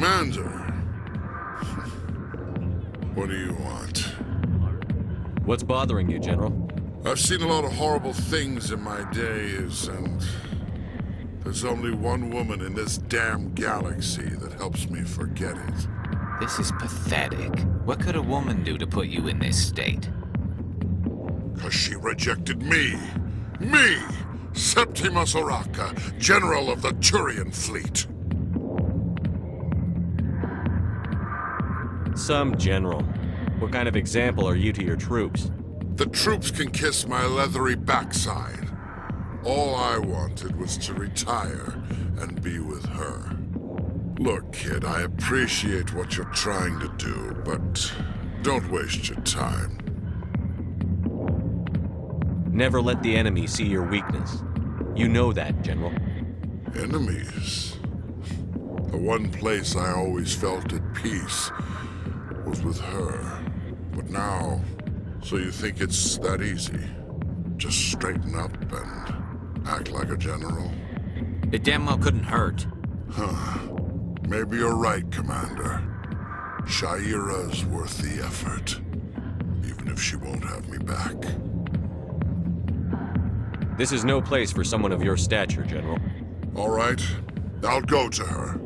Commander, what do you want? What's bothering you, General? I've seen a lot of horrible things in my days, and there's only one woman in this damn galaxy that helps me forget it. This is pathetic. What could a woman do to put you in this state? 'Cause she rejected me! Me! Septimus Oraka, General of the Turian Fleet! Some general. What kind of example are you to your troops? The troops can kiss my leathery backside. All I wanted was to retire and be with her. Look, kid, I appreciate what you're trying to do, but don't waste your time. Never let the enemy see your weakness. You know that, General. Enemies? The one place I always felt at peace was with her. But now, so you think it's that easy? Just straighten up and act like a general? It damn well couldn't hurt. Huh. Maybe you're right, Commander. Sha'ira's worth the effort, even if she won't have me back. This is no place for someone of your stature, General. All right, I'll go to her,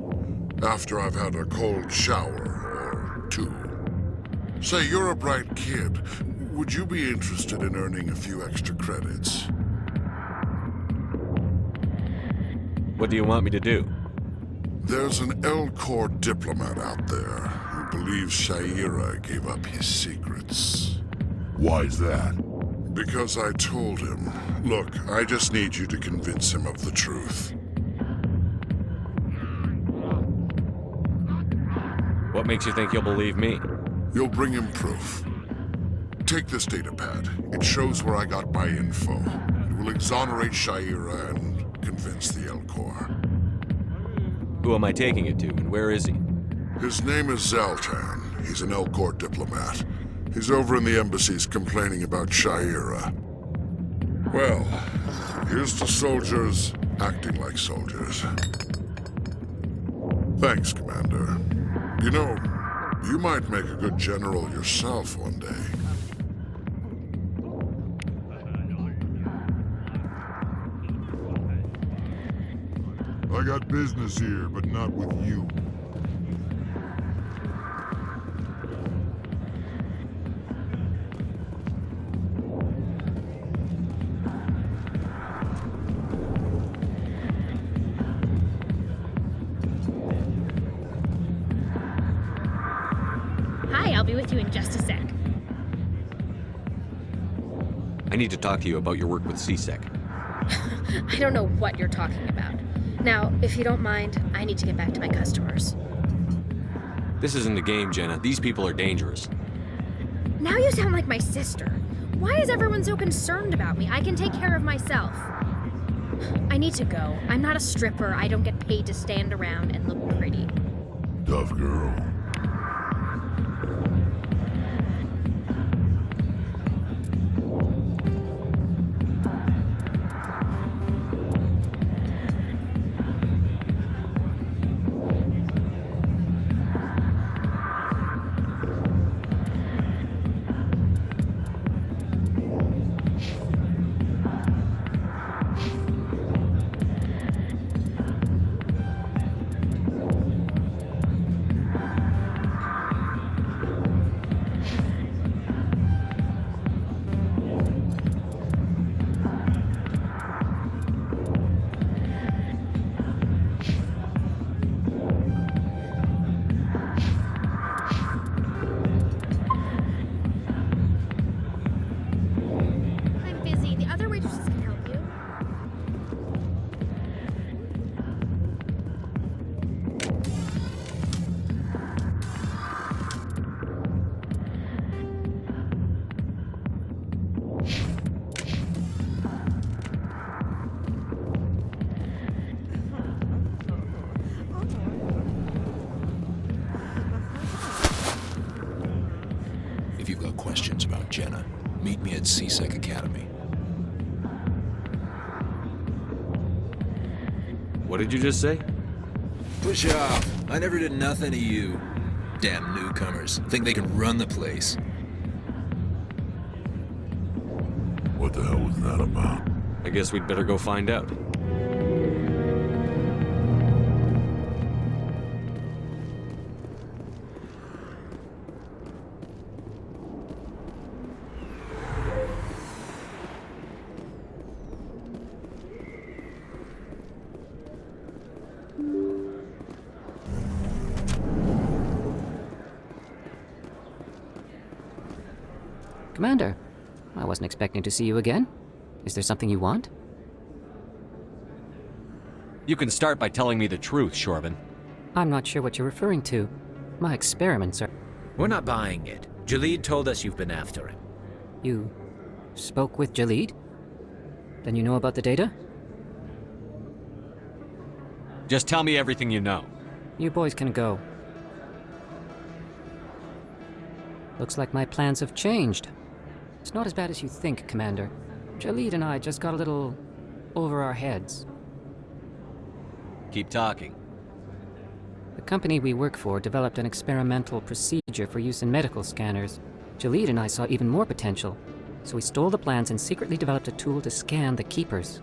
after I've had a cold shower or two. Say, you're a bright kid. Would you be interested in earning a few extra credits? What do you want me to do? There's an L-Corps diplomat out there who believes Sha'ira gave up his secrets. Why's that? Because I told him. Look, I just need you to convince him of the truth. What makes you think you'll believe me? You'll bring him proof. Take this datapad. It shows where I got my info. It will exonerate Sha'ira and convince the L-Corps. Who am I taking it to, and where is he? His name is Zaltan. He's an L-Corps diplomat. He's over in the embassies complaining about Sha'ira. Well, here's to soldiers acting like soldiers. Thanks, Commander. You know, you might make a good general yourself one day. I got business here, but not with you. Hi, I'll be with you in just a sec. I need to talk to you about your work with C-Sec. I don't know what you're talking about. Now, if you don't mind, I need to get back to my customers. This isn't a game, Jenna. These people are dangerous. Now you sound like my sister. Why is everyone so concerned about me? I can take care of myself. I need to go. I'm not a stripper. I don't get paid to stand around and look pretty. Tough girl. I'm busy. The other waitresses can help you. If you've got questions about Jenna, meet me at C-Sec Academy. What did you just say? Push off. I never did nothing to you. Damn newcomers. Think they can run the place. What the hell was that about? I guess we'd better go find out. Commander, I wasn't expecting to see you again. Is there something you want? You can start by telling me the truth, Shorban. I'm not sure what you're referring to. My experiments are... We're not buying it. Jalid told us you've been after him. You spoke with Jalid? Then you know about the data? Just tell me everything you know. You boys can go. Looks like my plans have changed. It's not as bad as you think, Commander. Jalid and I just got a little over our heads. Keep talking. The company we work for developed an experimental procedure for use in medical scanners. Jalid and I saw even more potential, so we stole the plans and secretly developed a tool to scan the Keepers.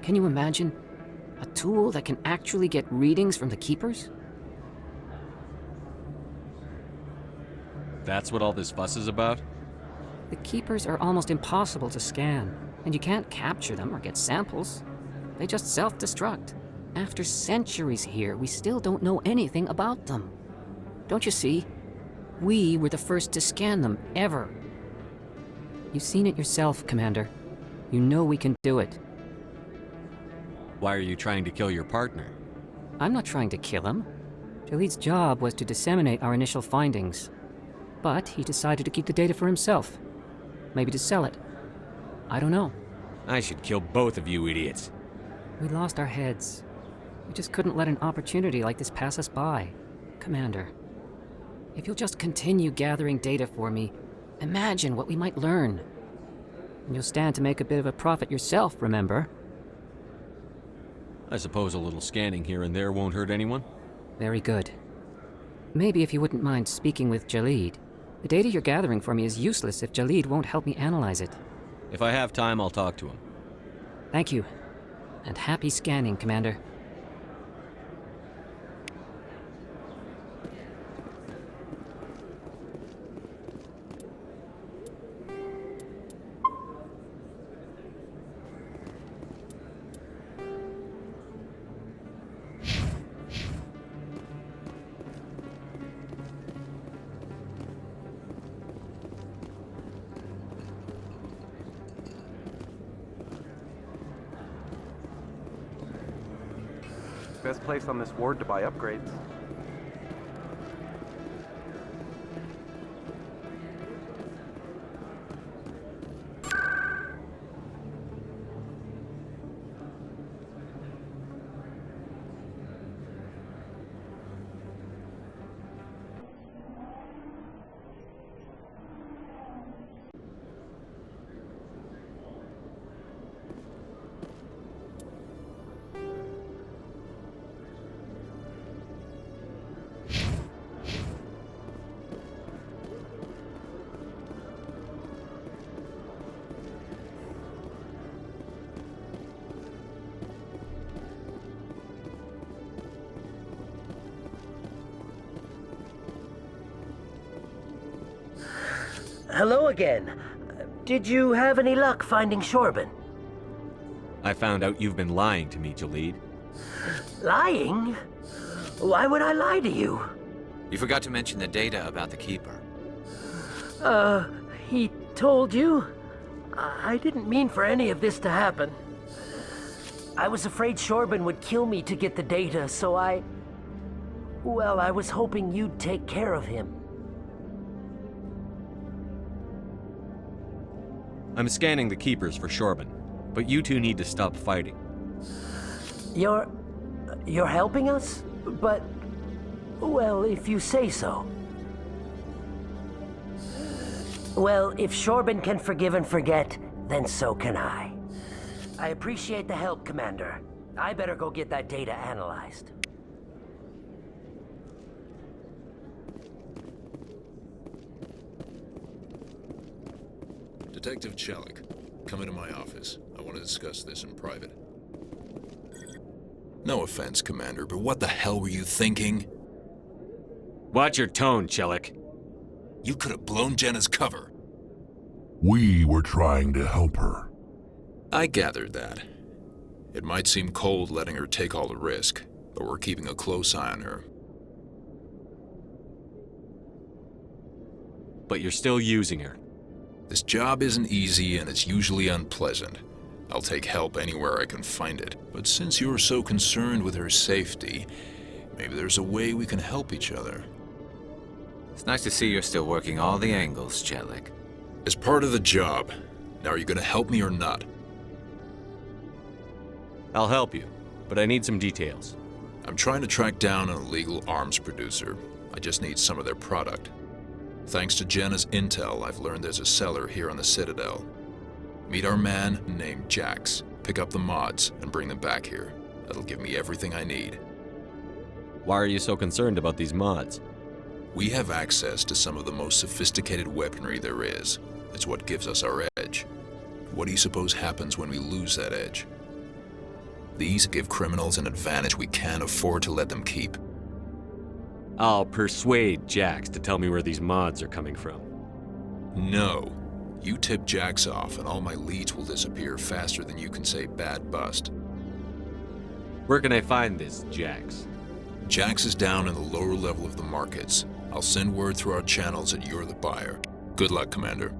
Can you imagine? A tool that can actually get readings from the Keepers? That's what all this fuss is about? The Keepers are almost impossible to scan, and you can't capture them or get samples. They just self-destruct. After centuries here, we still don't know anything about them. Don't you see? We were the first to scan them, ever. You've seen it yourself, Commander. You know we can do it. Why are you trying to kill your partner? I'm not trying to kill him. Jalid's job was to disseminate our initial findings. But he decided to keep the data for himself. Maybe to sell it. I don't know. I should kill both of you idiots. We lost our heads. We just couldn't let an opportunity like this pass us by. Commander, if you'll just continue gathering data for me, imagine what we might learn. And you'll stand to make a bit of a profit yourself, remember? I suppose a little scanning here and there won't hurt anyone? Very good. Maybe if you wouldn't mind speaking with Jalid. The data you're gathering for me is useless if Jalid won't help me analyze it. If I have time, I'll talk to him. Thank you. And happy scanning, Commander. Best place on this ward to buy upgrades. Hello again. Did you have any luck finding Shorban? I found out you've been lying to me, Jalid. Lying? Why would I lie to you? You forgot to mention the data about the Keeper. He told you? I didn't mean for any of this to happen. I was afraid Shorban would kill me to get the data, so well, I was hoping you'd take care of him. I'm scanning the Keepers for Shorban, but you two need to stop fighting. You're helping us? But, well, if you say so. Well, if Shorban can forgive and forget, then so can I. I appreciate the help, Commander. I better go get that data analyzed. Detective Chelik, come into my office. I want to discuss this in private. No offense, Commander, but what the hell were you thinking? Watch your tone, Chelik. You could have blown Jenna's cover. We were trying to help her. I gathered that. It might seem cold letting her take all the risk, but we're keeping a close eye on her. But you're still using her. This job isn't easy and it's usually unpleasant. I'll take help anywhere I can find it. But since you're so concerned with her safety, maybe there's a way we can help each other. It's nice to see you're still working all the angles, Chelik. As part of the job. Now, are you gonna help me or not? I'll help you, but I need some details. I'm trying to track down an illegal arms producer. I just need some of their product. Thanks to Jenna's intel, I've learned there's a seller here on the Citadel. Meet our man named Jax, pick up the mods, and bring them back here. That'll give me everything I need. Why are you so concerned about these mods? We have access to some of the most sophisticated weaponry there is. It's what gives us our edge. What do you suppose happens when we lose that edge? These give criminals an advantage we can't afford to let them keep. I'll persuade Jax to tell me where these mods are coming from. No. You tip Jax off and all my leads will disappear faster than you can say bad bust. Where can I find this Jax? Jax is down in the lower level of the markets. I'll send word through our channels that you're the buyer. Good luck, Commander.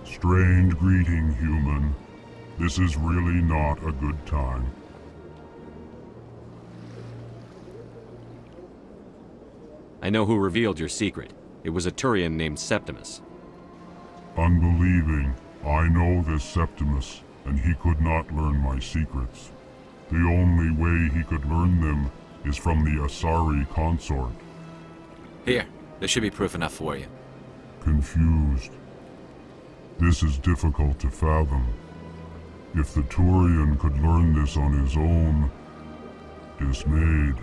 Strange greeting, human. This is really not a good time. I know who revealed your secret. It was a Turian named Septimus. Unbelieving, I know this Septimus, and he could not learn my secrets. The only way he could learn them is from the Asari consort. Here, there should be proof enough for you. Confused. This is difficult to fathom. If the Turian could learn this on his own, dismayed,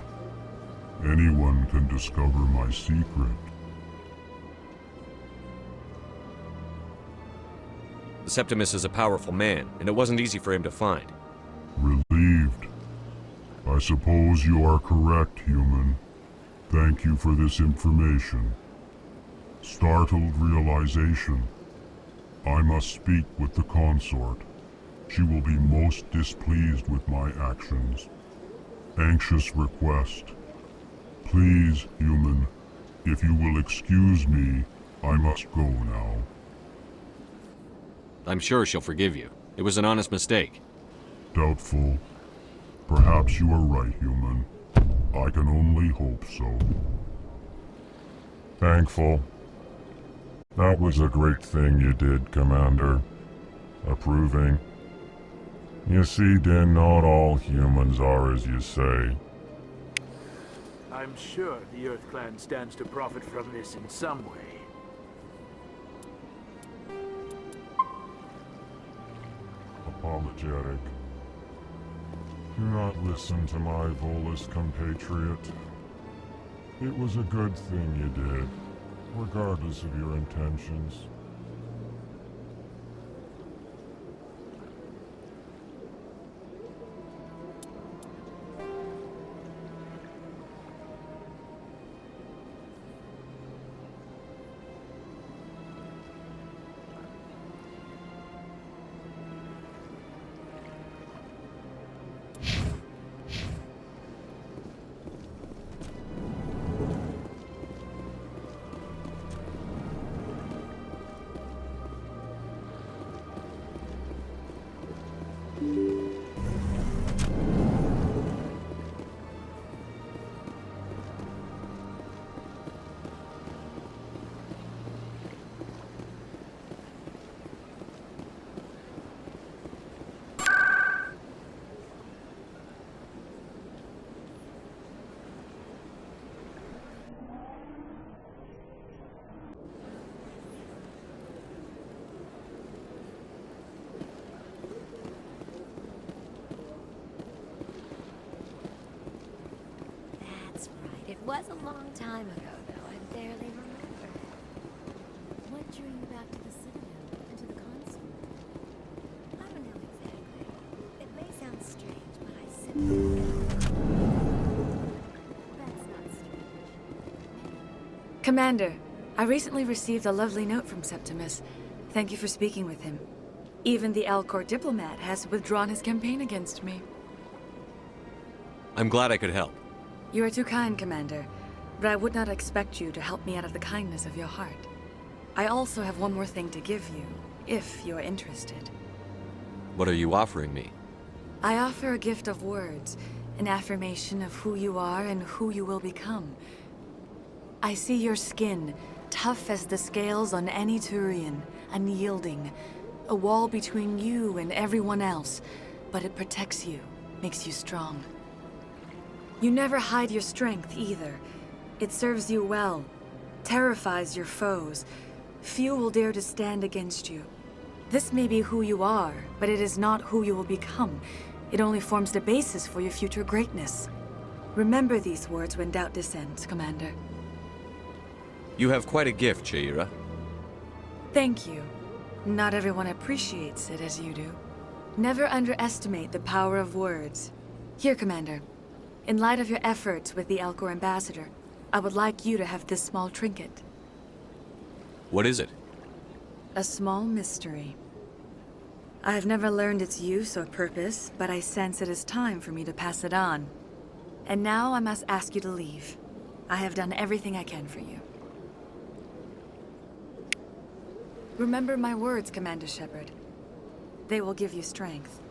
anyone can discover my secret. Septimus is a powerful man, and it wasn't easy for him to find. Relieved. I suppose you are correct, human. Thank you for this information. Startled realization. I must speak with the consort. She will be most displeased with my actions. Anxious request. Please, human, if you will excuse me, I must go now. I'm sure she'll forgive you. It was an honest mistake. Doubtful. Perhaps you are right, human. I can only hope so. Thankful. That was a great thing you did, Commander. Approving. You see, Din, not all humans are as you say. I'm sure the Earth Clan stands to profit from this in some way. Apologetic. Do not listen to my Volus compatriot. It was a good thing you did, regardless of your intentions. long time ago, though. I barely remember. What drew you back to the Citadel and to the console? I don't know exactly. It may sound strange, but I simply... That's not strange. Commander, I recently received a lovely note from Septimus. Thank you for speaking with him. Even the Alcor diplomat has withdrawn his campaign against me. I'm glad I could help. You are too kind, Commander, but I would not expect you to help me out of the kindness of your heart. I also have one more thing to give you, if you are interested. What are you offering me? I offer a gift of words, an affirmation of who you are and who you will become. I see your skin, tough as the scales on any Turian, unyielding, a wall between you and everyone else, but it protects you, makes you strong. You never hide your strength either. It serves you well, terrifies your foes. Few will dare to stand against you. This may be who you are, but it is not who you will become. It only forms the basis for your future greatness. Remember these words when doubt descends, Commander. You have quite a gift, Shaira. Thank you. Not everyone appreciates it as you do. Never underestimate the power of words. Here, Commander. In light of your efforts with the Alcor ambassador, I would like you to have this small trinket. What is it? A small mystery. I have never learned its use or purpose, but I sense it is time for me to pass it on. And now I must ask you to leave. I have done everything I can for you. Remember my words, Commander Shepard. They will give you strength.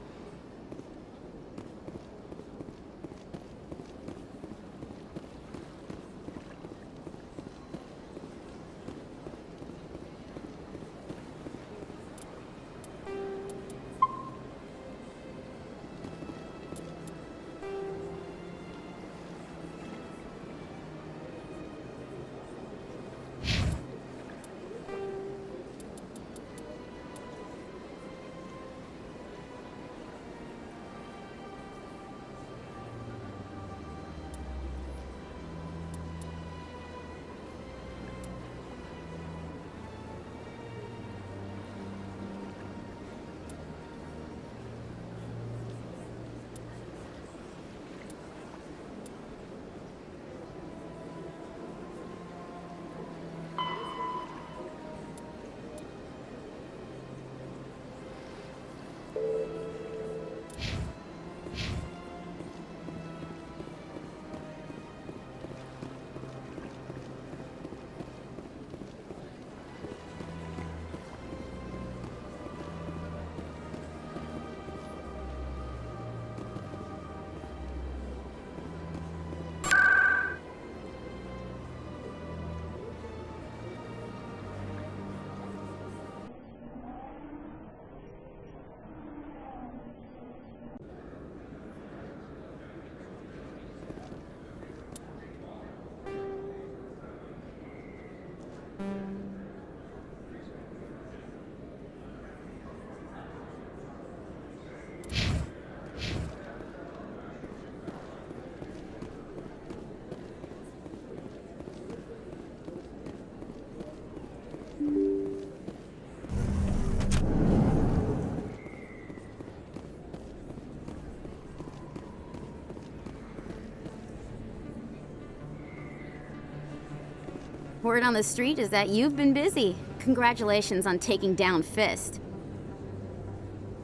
Word on the street is that you've been busy. Congratulations on taking down Fist.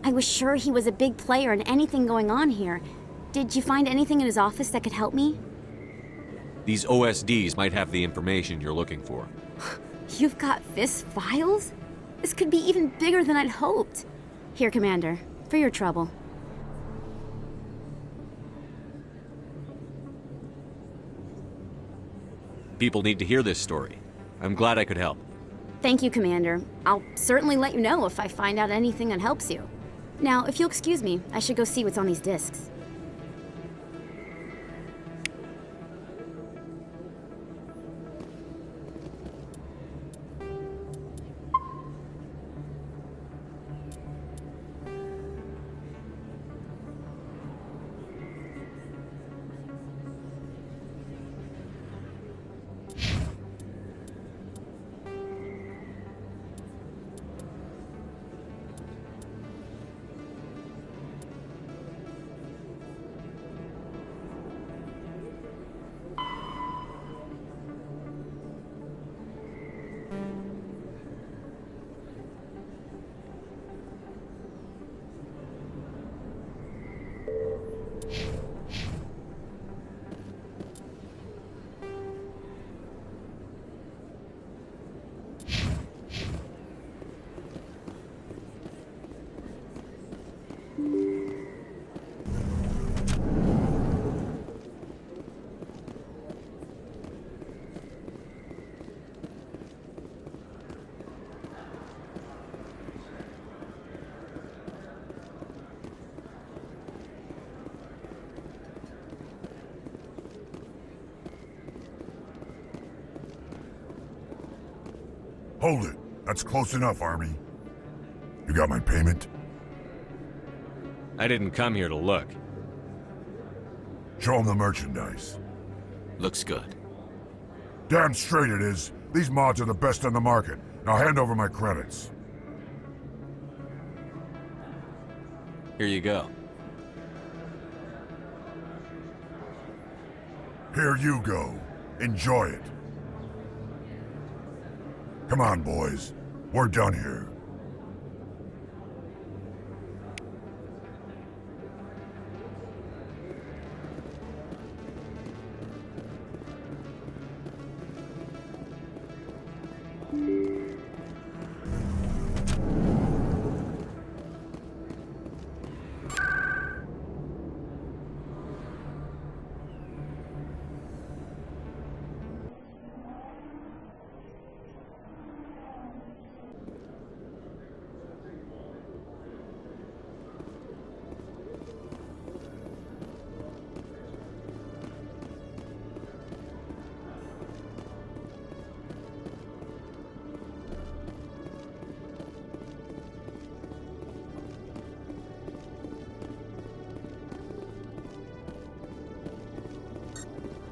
I was sure he was a big player in anything going on here. Did you find anything in his office that could help me? These OSDs might have the information you're looking for. You've got Fist's files? This could be even bigger than I'd hoped. Here, Commander, for your trouble. People need to hear this story. I'm glad I could help. Thank you, Commander. I'll certainly let you know if I find out anything that helps you. Now, if you'll excuse me, I should go see what's on these discs. Hold it. That's close enough, Army. You got my payment? I didn't come here to look. Show them the merchandise. Looks good. Damn straight it is. These mods are the best on the market. Now hand over my credits. Here you go. Here you go. Enjoy it. Come on, boys. We're done here.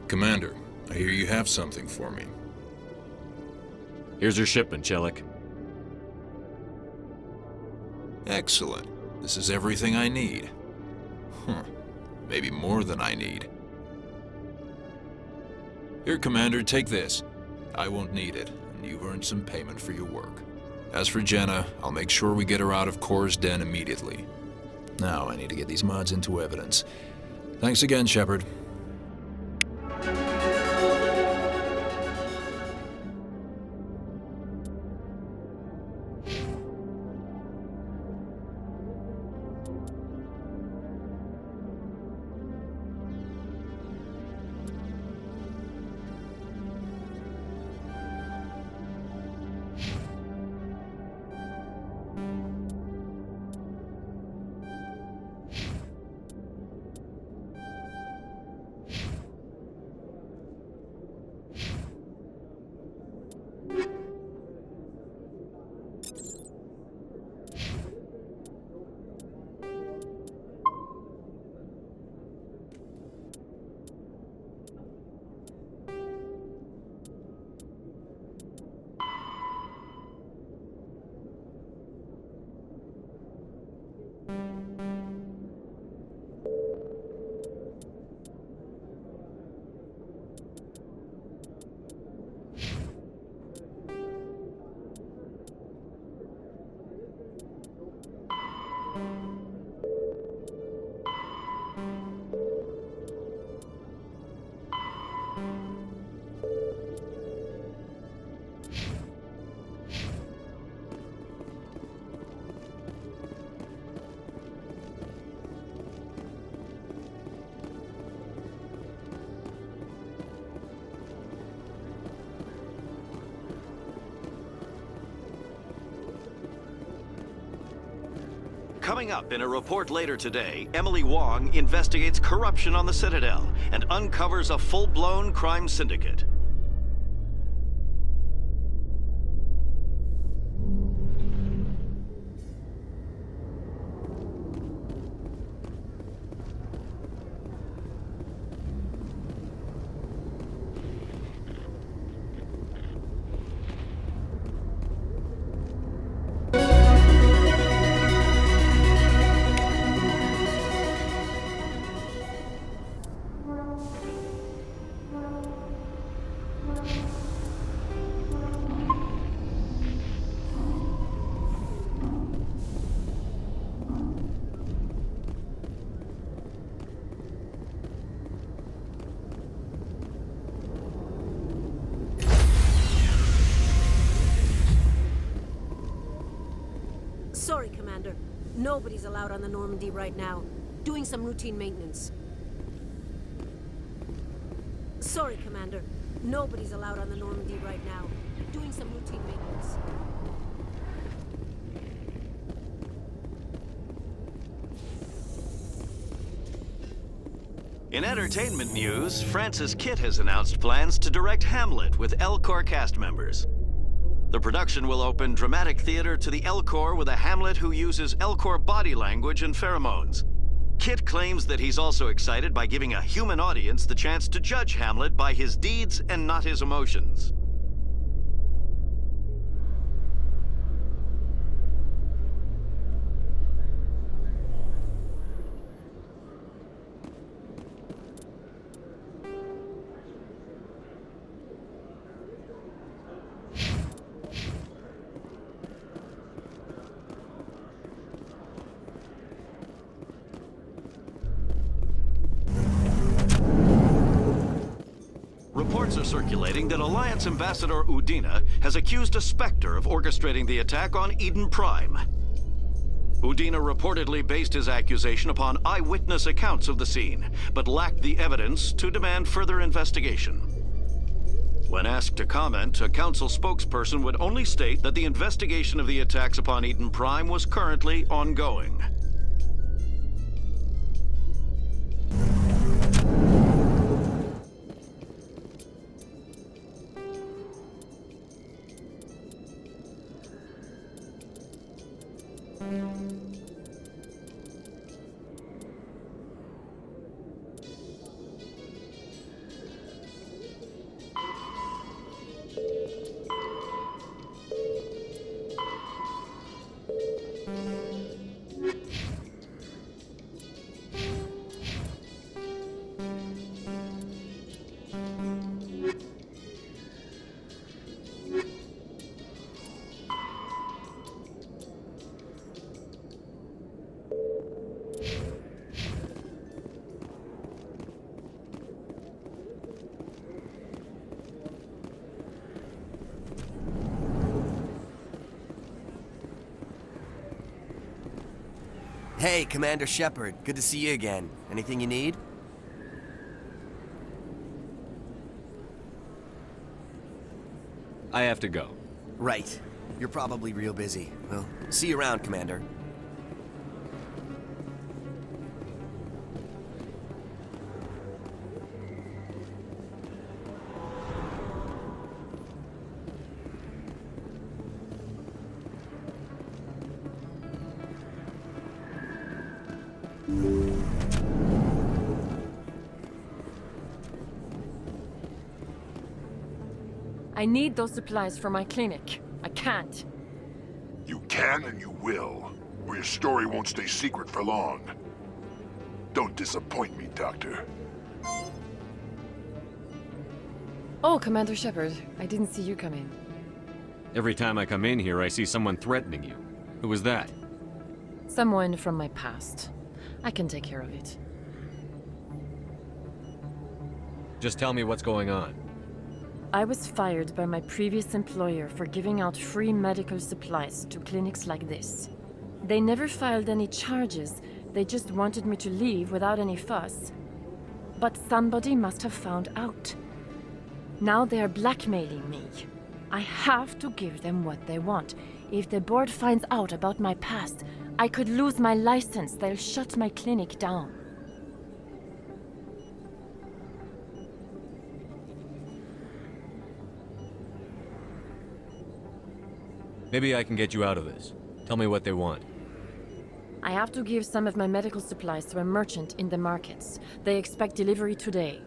Commander, I hear you have something for me. Here's your shipment, Chelik. Excellent. This is everything I need. Maybe more than I need. Here, Commander, take this. I won't need it, and you've earned some payment for your work. As for Jenna, I'll make sure we get her out of Kor's den immediately. Now I need to get these mods into evidence. Thanks again, Shepard. Coming up in a report later today, Emily Wong investigates corruption on the Citadel and uncovers a full-blown crime syndicate. Sorry, Commander. Nobody's allowed on the Normandy right now. Doing some routine maintenance. Sorry, Commander. Nobody's allowed on the Normandy right now. Doing some routine maintenance. In entertainment news, Francis Kitt has announced plans to direct Hamlet with Elcor cast members. The production will open dramatic theater to the Elcor with a Hamlet who uses Elcor body language and pheromones. Kit claims that he's also excited by giving a human audience the chance to judge Hamlet by his deeds and not his emotions. Reports are circulating that Alliance Ambassador Udina has accused a Spectre of orchestrating the attack on Eden Prime. Udina reportedly based his accusation upon eyewitness accounts of the scene, but lacked the evidence to demand further investigation. When asked to comment, a council spokesperson would only state that the investigation of the attacks upon Eden Prime was currently ongoing. Hey, Commander Shepard. Good to see you again. Anything you need? I have to go. Right. You're probably real busy. Well, see you around, Commander. I need those supplies for my clinic. I can't. You can and you will, or your story won't stay secret for long. Don't disappoint me, Doctor. Oh, Commander Shepard. I didn't see you come in. Every time I come in here, I see someone threatening you. Who was that? Someone from my past. I can take care of it. Just tell me what's going on. I was fired by my previous employer for giving out free medical supplies to clinics like this. They never filed any charges, they just wanted me to leave without any fuss. But somebody must have found out. Now they are blackmailing me. I have to give them what they want. If the board finds out about my past, I could lose my license. They'll shut my clinic down. Maybe I can get you out of this. Tell me what they want. I have to give some of my medical supplies to a merchant in the markets. They expect delivery today.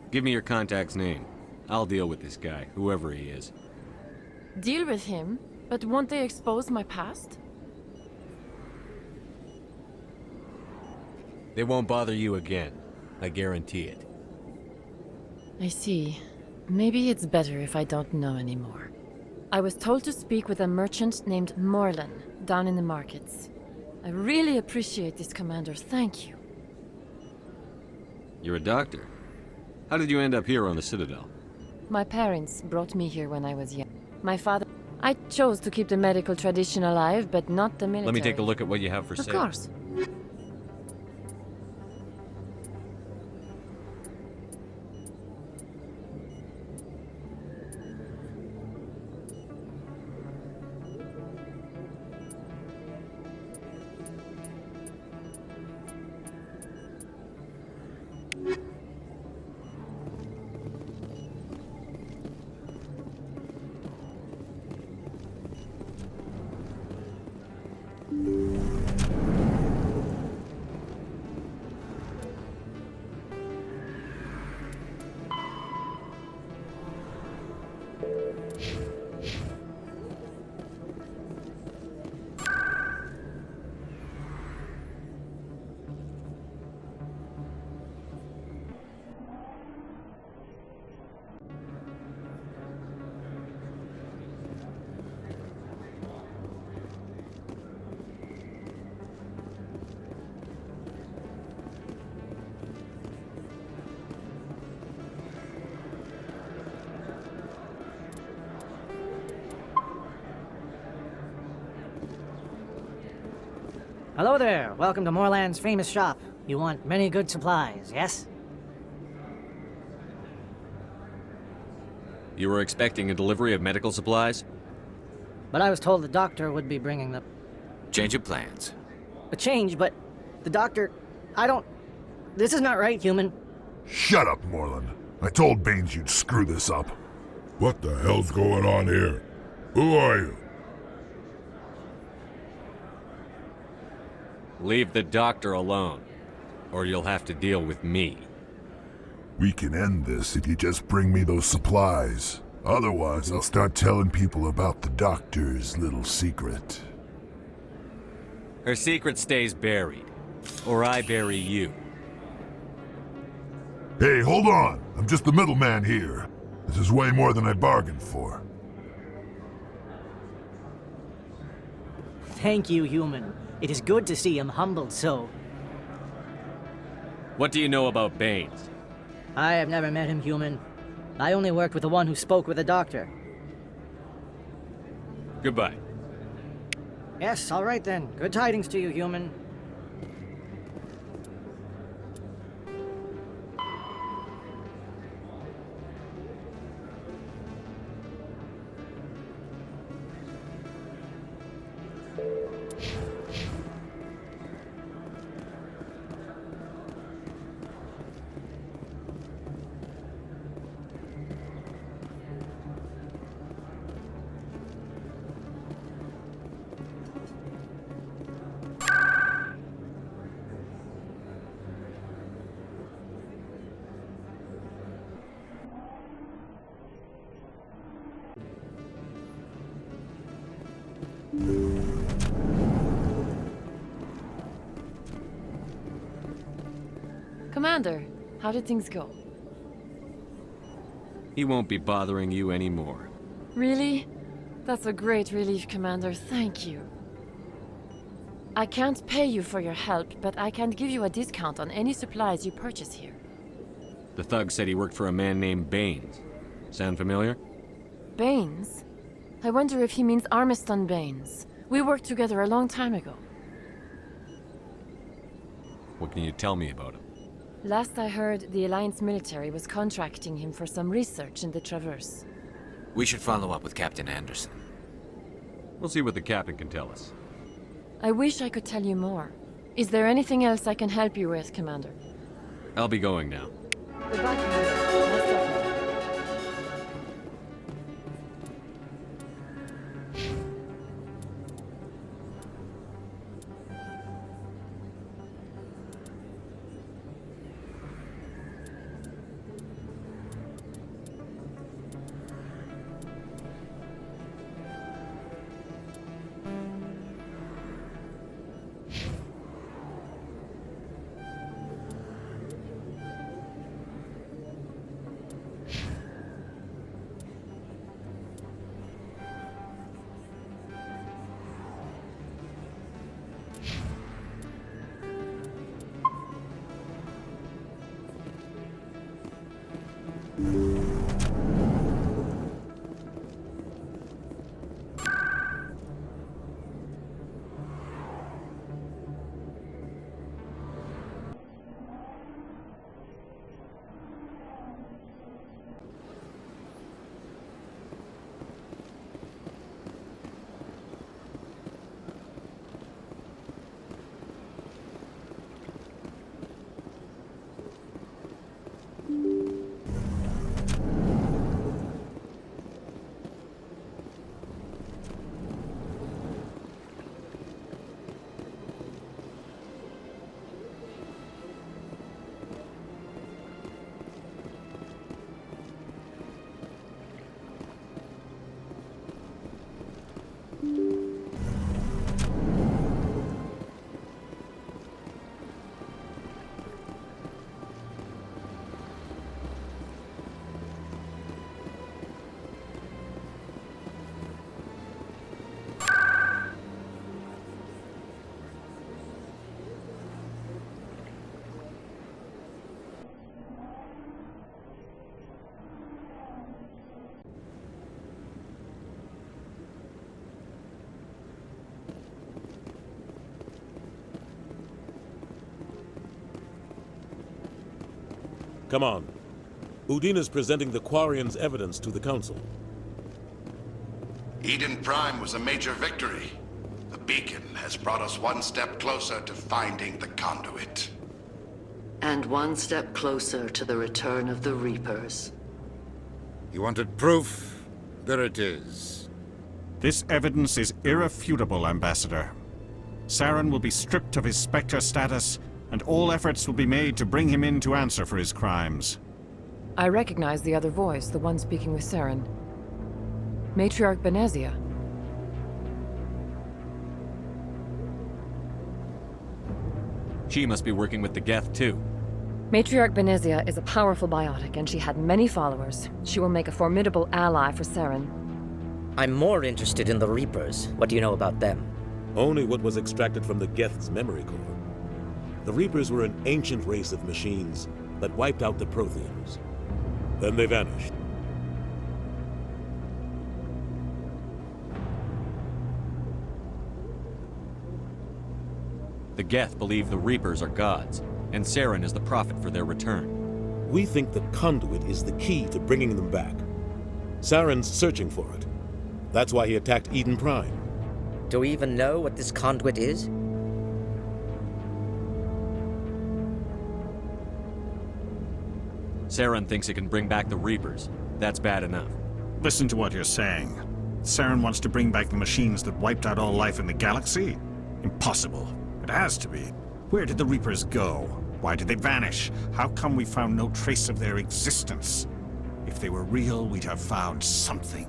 Give me your contact's name. I'll deal with this guy, whoever he is. Deal with him? But won't they expose my past? They won't bother you again. I guarantee it. I see. Maybe it's better if I don't know anymore. I was told to speak with a merchant named Morlan down in the markets. I really appreciate this, Commander. Thank you. You're a doctor. How did you end up here on the Citadel? My parents brought me here when I was young. My father... I chose to keep the medical tradition alive, but not the military. Let me take a look at what you have for sale. Of course. Hello there. Welcome to Moorland's famous shop. You want many good supplies, yes? You were expecting a delivery of medical supplies? But I was told the doctor would be bringing them. Change of plans. A change, but the doctor... I don't... This is not right, human. Shut up, Moreland. I told Baines you'd screw this up. What the hell's going on here? Who are you? Leave the doctor alone, or you'll have to deal with me. We can end this if you just bring me those supplies. Otherwise, I'll start telling people about the doctor's little secret. Her secret stays buried, or I bury you. Hey, hold on! I'm just the middleman here. This is way more than I bargained for. Thank you, human. It is good to see him humbled so. What do you know about Baines? I have never met him, human. I only worked with the one who spoke with the doctor. Goodbye. Yes, all right then. Good tidings to you, human. Commander, how did things go? He won't be bothering you anymore. Really? That's a great relief, Commander. Thank you. I can't pay you for your help, but I can give you a discount on any supplies you purchase here. The thug said he worked for a man named Baines. Sound familiar? Baines? I wonder if he means Armiston Baines. We worked together a long time ago. What can you tell me about him? Last I heard, the Alliance military was contracting him for some research in the Traverse. We should follow up with Captain Anderson. We'll see what the captain can tell us. I wish I could tell you more. Is there anything else I can help you with, Commander? I'll be going now. Goodbye, Commander. Nice talking to you. Come on. Udina's presenting the Quarians' evidence to the Council. Eden Prime was a major victory. The beacon has brought us one step closer to finding the conduit. And one step closer to the return of the Reapers. You wanted proof? There it is. This evidence is irrefutable, Ambassador. Saren will be stripped of his Spectre status, and all efforts will be made to bring him in to answer for his crimes. I recognize the other voice, the one speaking with Saren. Matriarch Benezia. She must be working with the Geth, too. Matriarch Benezia is a powerful biotic, and she had many followers. She will make a formidable ally for Saren. I'm more interested in the Reapers. What do you know about them? Only what was extracted from the Geth's memory core. The Reapers were an ancient race of machines that wiped out the Protheans. Then they vanished. The Geth believe the Reapers are gods, and Saren is the prophet for their return. We think the conduit is the key to bringing them back. Saren's searching for it. That's why he attacked Eden Prime. Do we even know what this conduit is? Saren thinks it can bring back the Reapers. That's bad enough. Listen to what you're saying. Saren wants to bring back the machines that wiped out all life in the galaxy? Impossible. It has to be. Where did the Reapers go? Why did they vanish? How come we found no trace of their existence? If they were real, we'd have found something.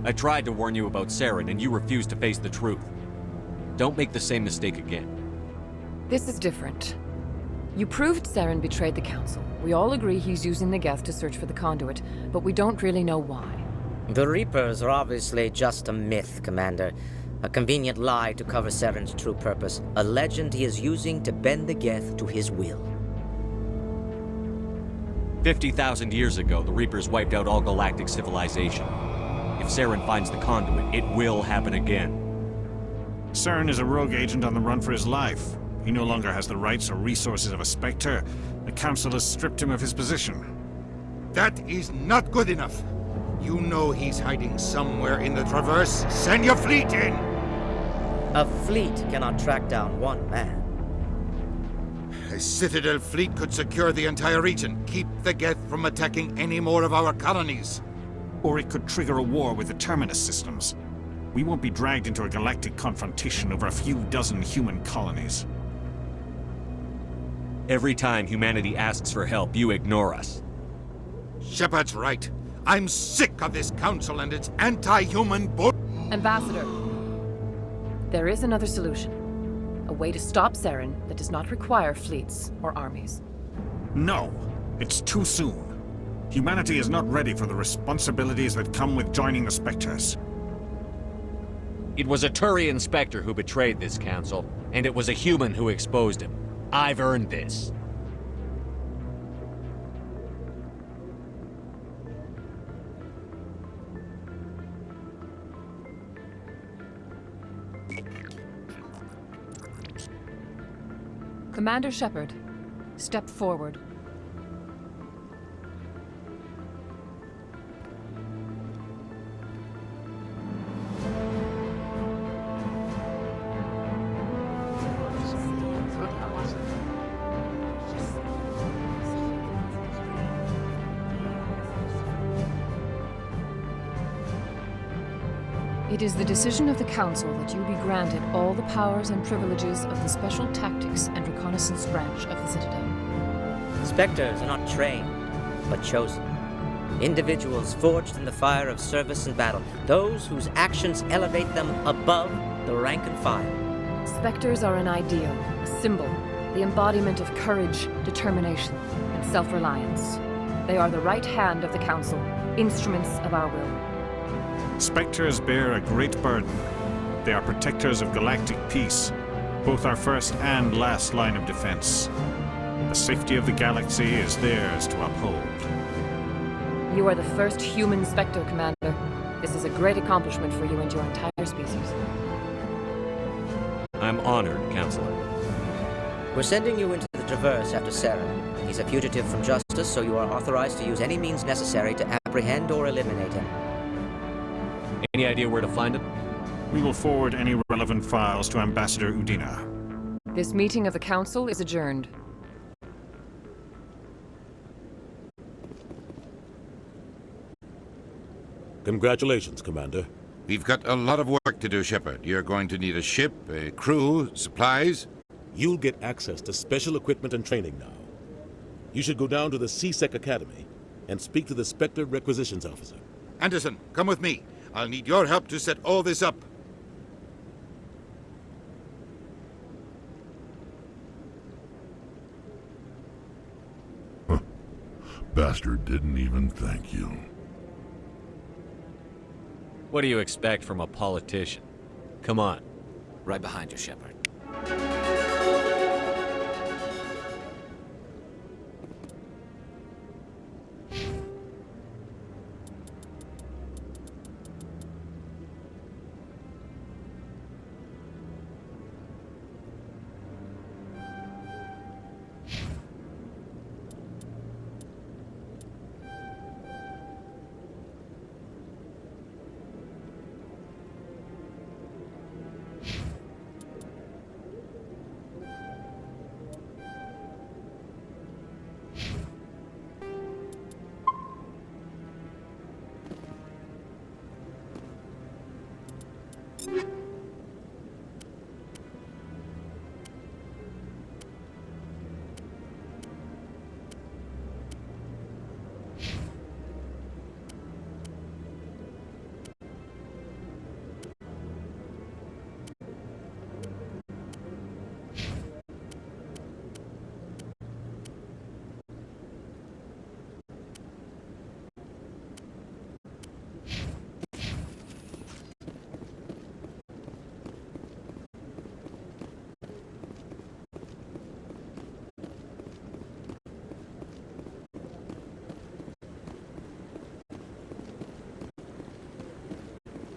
I tried to warn you about Saren, and you refused to face the truth. Don't make the same mistake again. This is different. You proved Saren betrayed the Council. We all agree he's using the Geth to search for the conduit, but we don't really know why. The Reapers are obviously just a myth, Commander. A convenient lie to cover Saren's true purpose. A legend he is using to bend the Geth to his will. 50,000 years ago, the Reapers wiped out all galactic civilization. If Saren finds the conduit, it will happen again. Saren is a rogue agent on the run for his life. He no longer has the rights or resources of a Spectre. The Council has stripped him of his position. That is not good enough. You know he's hiding somewhere in the Traverse. Send your fleet in! A fleet cannot track down one man. A Citadel fleet could secure the entire region, keep the Geth from attacking any more of our colonies. Or it could trigger a war with the Terminus systems. We won't be dragged into a galactic confrontation over a few dozen human colonies. Every time humanity asks for help, you ignore us. Shepard's right. I'm sick of this council and its anti-human bull... Ambassador, there is another solution. A way to stop Saren that does not require fleets or armies. No, it's too soon. Humanity is not ready for the responsibilities that come with joining the Spectres. It was a Turian Spectre who betrayed this council, and it was a human who exposed him. I've earned this. Commander Shepard, step forward. It is the decision of the Council that you be granted all the powers and privileges of the Special Tactics and Reconnaissance branch of the Citadel. Spectres are not trained, but chosen. Individuals forged in the fire of service and battle. Those whose actions elevate them above the rank and file. Spectres are an ideal, a symbol, the embodiment of courage, determination, and self-reliance. They are the right hand of the Council, instruments of our will. Spectres bear a great burden. They are protectors of galactic peace, both our first and last line of defense. The safety of the galaxy is theirs to uphold. You are the first human Spectre, Commander. This is a great accomplishment for you and your entire species. I'm honored, Counselor. We're sending you into the Traverse after Saren. He's a fugitive from justice, so you are authorized to use any means necessary to apprehend or eliminate him. Any idea where to find him? We will forward any relevant files to Ambassador Udina. This meeting of the Council is adjourned. Congratulations, Commander. We've got a lot of work to do, Shepard. You're going to need a ship, a crew, supplies. You'll get access to special equipment and training now. You should go down to the C-Sec Academy and speak to the Spectre Requisitions Officer. Anderson, come with me. I'll need your help to set all this up. Bastard didn't even thank you. What do you expect from a politician? Come on. Right behind you, Shepard.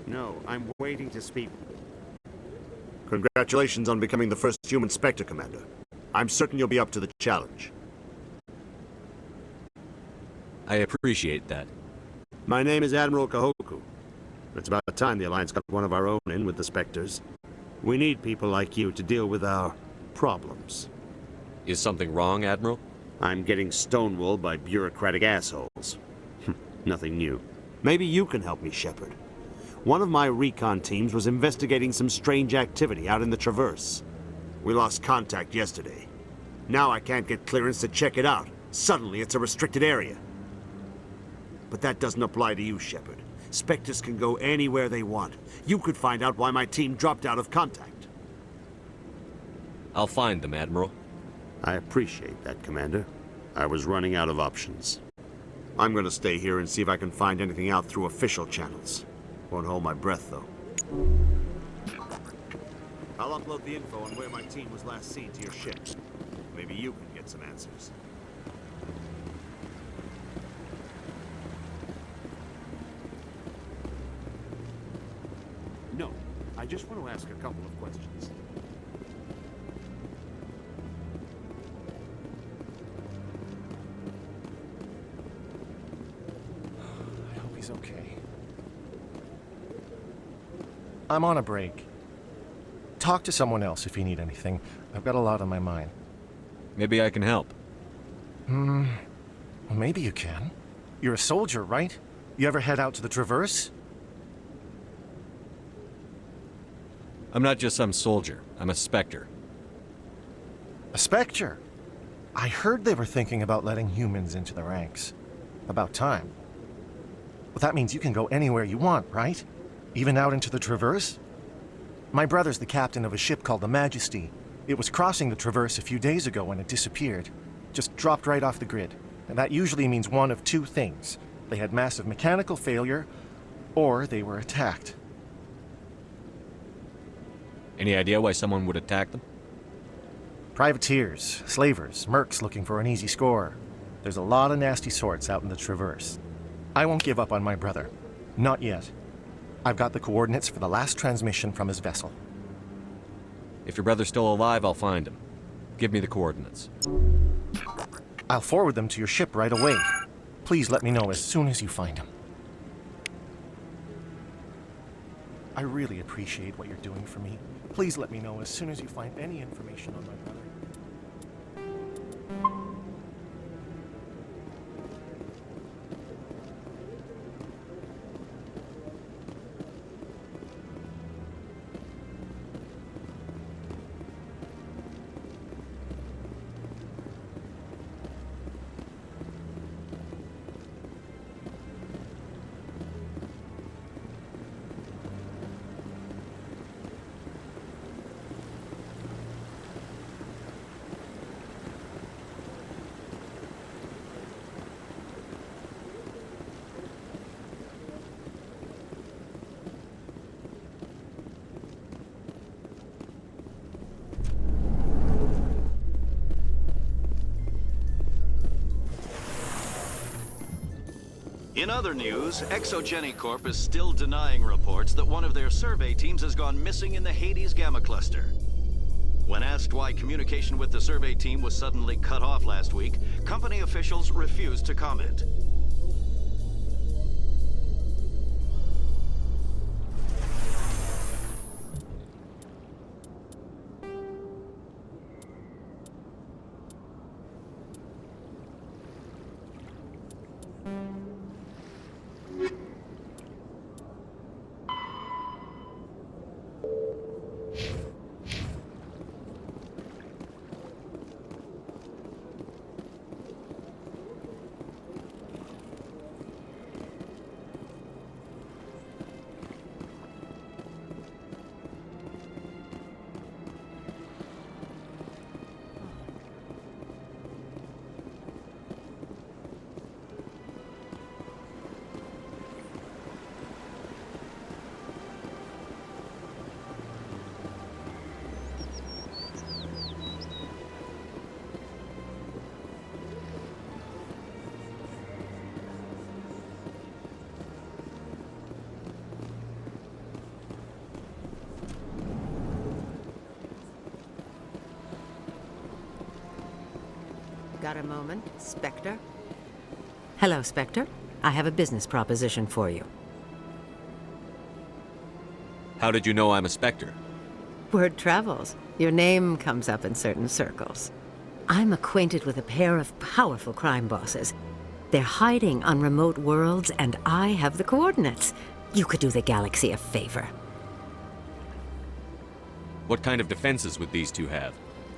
No, I'm waiting to speak. Congratulations on becoming the first human Spectre, Commander. I'm certain you'll be up to the challenge. I appreciate that. My name is Admiral Kahoku. It's about time the Alliance got one of our own in with the Spectres. We need people like you to deal with our problems. Is something wrong, Admiral? I'm getting stonewalled by bureaucratic assholes. Nothing new. Maybe you can help me, Shepard. One of my recon teams was investigating some strange activity out in the Traverse. We lost contact yesterday. Now I can't get clearance to check it out. Suddenly it's a restricted area. But that doesn't apply to you, Shepard. Spectres can go anywhere they want. You could find out why my team dropped out of contact. I'll find them, Admiral. I appreciate that, Commander. I was running out of options. I'm gonna stay here and see if I can find anything out through official channels. Won't hold my breath, though. I'll upload the info on where my team was last seen to your ship. Maybe you can get some answers. No, I just want to ask a couple of questions. I hope he's okay. I'm on a break. Talk to someone else if you need anything. I've got a lot on my mind. Maybe I can help. Well, maybe you can. You're a soldier, right? You ever head out to the Traverse? I'm not just some soldier. I'm a Spectre. A Spectre? I heard they were thinking about letting humans into the ranks. About time. Well, that means you can go anywhere you want, right? Even out into the Traverse? My brother's the captain of a ship called the Majesty. It was crossing the Traverse a few days ago when it disappeared. Just dropped right off the grid. And that usually means one of two things. They had massive mechanical failure, or they were attacked. Any idea why someone would attack them? Privateers, slavers, mercs looking for an easy score. There's a lot of nasty sorts out in the Traverse. I won't give up on my brother. Not yet. I've got the coordinates for the last transmission from his vessel. If your brother's still alive, I'll find him. Give me the coordinates. I'll forward them to your ship right away. Please let me know as soon as you find them. I really appreciate what you're doing for me. Please let me know as soon as you find any information on my brother. In other news, Exogeny Corp is still denying reports that one of their survey teams has gone missing in the Hades Gamma Cluster. When asked why communication with the survey team was suddenly cut off last week, company officials refused to comment. Got a moment, Spectre? Hello, Spectre. I have a business proposition for you. How did you know I'm a Spectre? Word travels. Your name comes up in certain circles. I'm acquainted with a pair of powerful crime bosses. They're hiding on remote worlds, and I have the coordinates. You could do the galaxy a favor. What kind of defenses would these two have?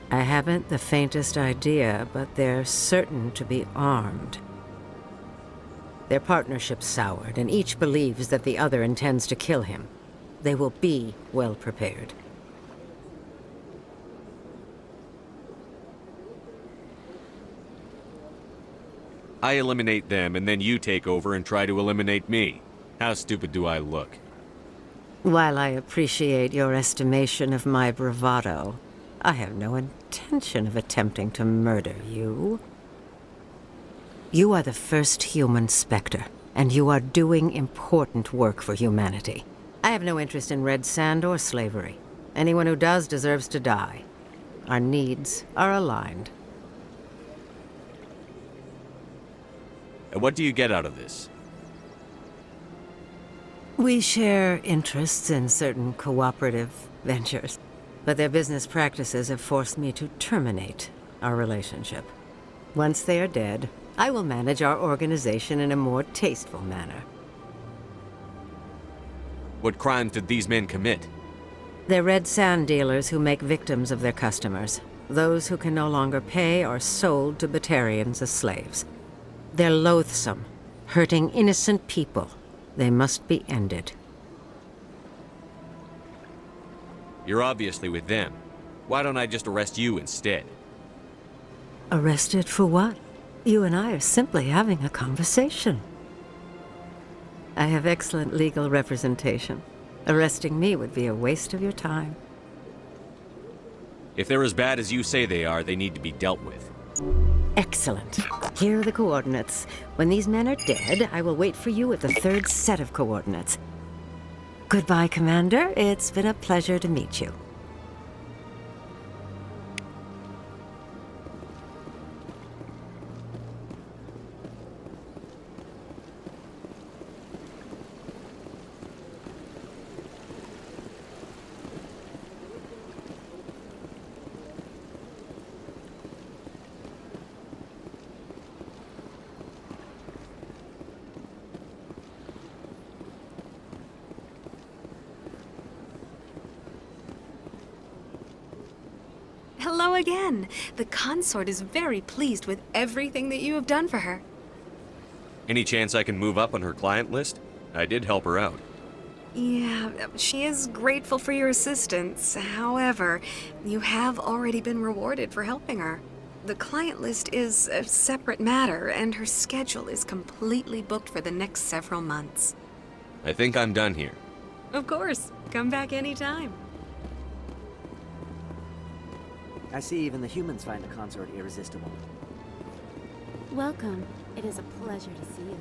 I haven't the faintest idea, but they're certain to be armed. Their partnership's soured, and each believes that the other intends to kill him. They will be well prepared. I eliminate them, and then you take over and try to eliminate me. How stupid do I look? While I appreciate your estimation of my bravado, I have no intention of attempting to murder you. You are the first human Spectre, and you are doing important work for humanity. I have no interest in red sand or slavery. Anyone who does deserves to die. Our needs are aligned. And what do you get out of this? We share interests in certain cooperative ventures, but their business practices have forced me to terminate our relationship. Once they are dead, I will manage our organization in a more tasteful manner. What crimes did these men commit? They're red sand dealers who make victims of their customers. Those who can no longer pay are sold to Batarians as slaves. They're loathsome, hurting innocent people. They must be ended. You're obviously with them. Why don't I just arrest you instead? Arrested for what? You and I are simply having a conversation. I have excellent legal representation. Arresting me would be a waste of your time. If they're as bad as you say they are, they need to be dealt with. Excellent. Here are the coordinates. When these men are dead, I will wait for you at the third set of coordinates. Goodbye, Commander. It's been a pleasure to meet you. again. The consort is very pleased with everything that you have done for her. Any chance I can move up on her client list? I did help her out. Yeah, she is grateful for your assistance. However, you have already been rewarded for helping her. The client list is a separate matter, and her schedule is completely booked for the next several months. I think I'm done here. Of course. Come back anytime. I see even the humans find the consort irresistible. Welcome. It is a pleasure to see you.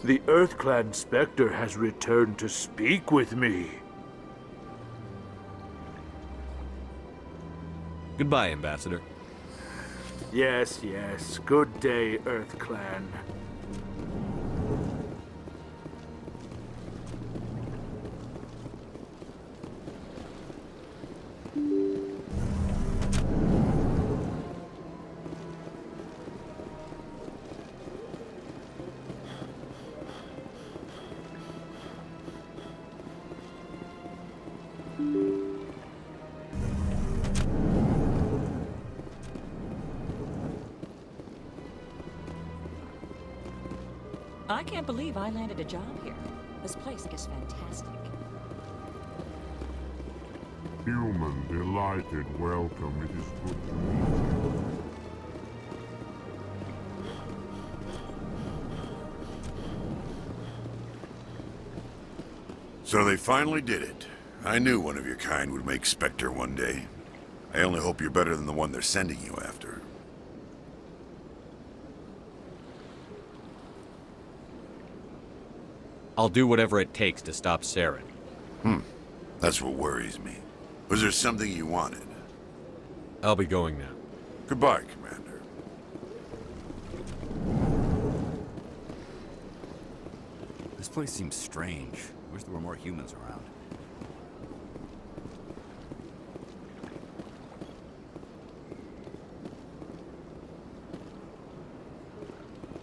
The EarthClan Spectre has returned to speak with me. Goodbye, Ambassador. Yes, yes. Good day, EarthClan. I can't believe I landed a job here. This place is fantastic. Human, delighted, welcome. It is good to meet you. So they finally did it. I knew one of your kind would make Spectre one day. I only hope you're better than the one they're sending you after. I'll do whatever it takes to stop Saren. That's what worries me. Was there something you wanted? I'll be going now. Goodbye, Commander. This place seems strange. Wish there were more humans around.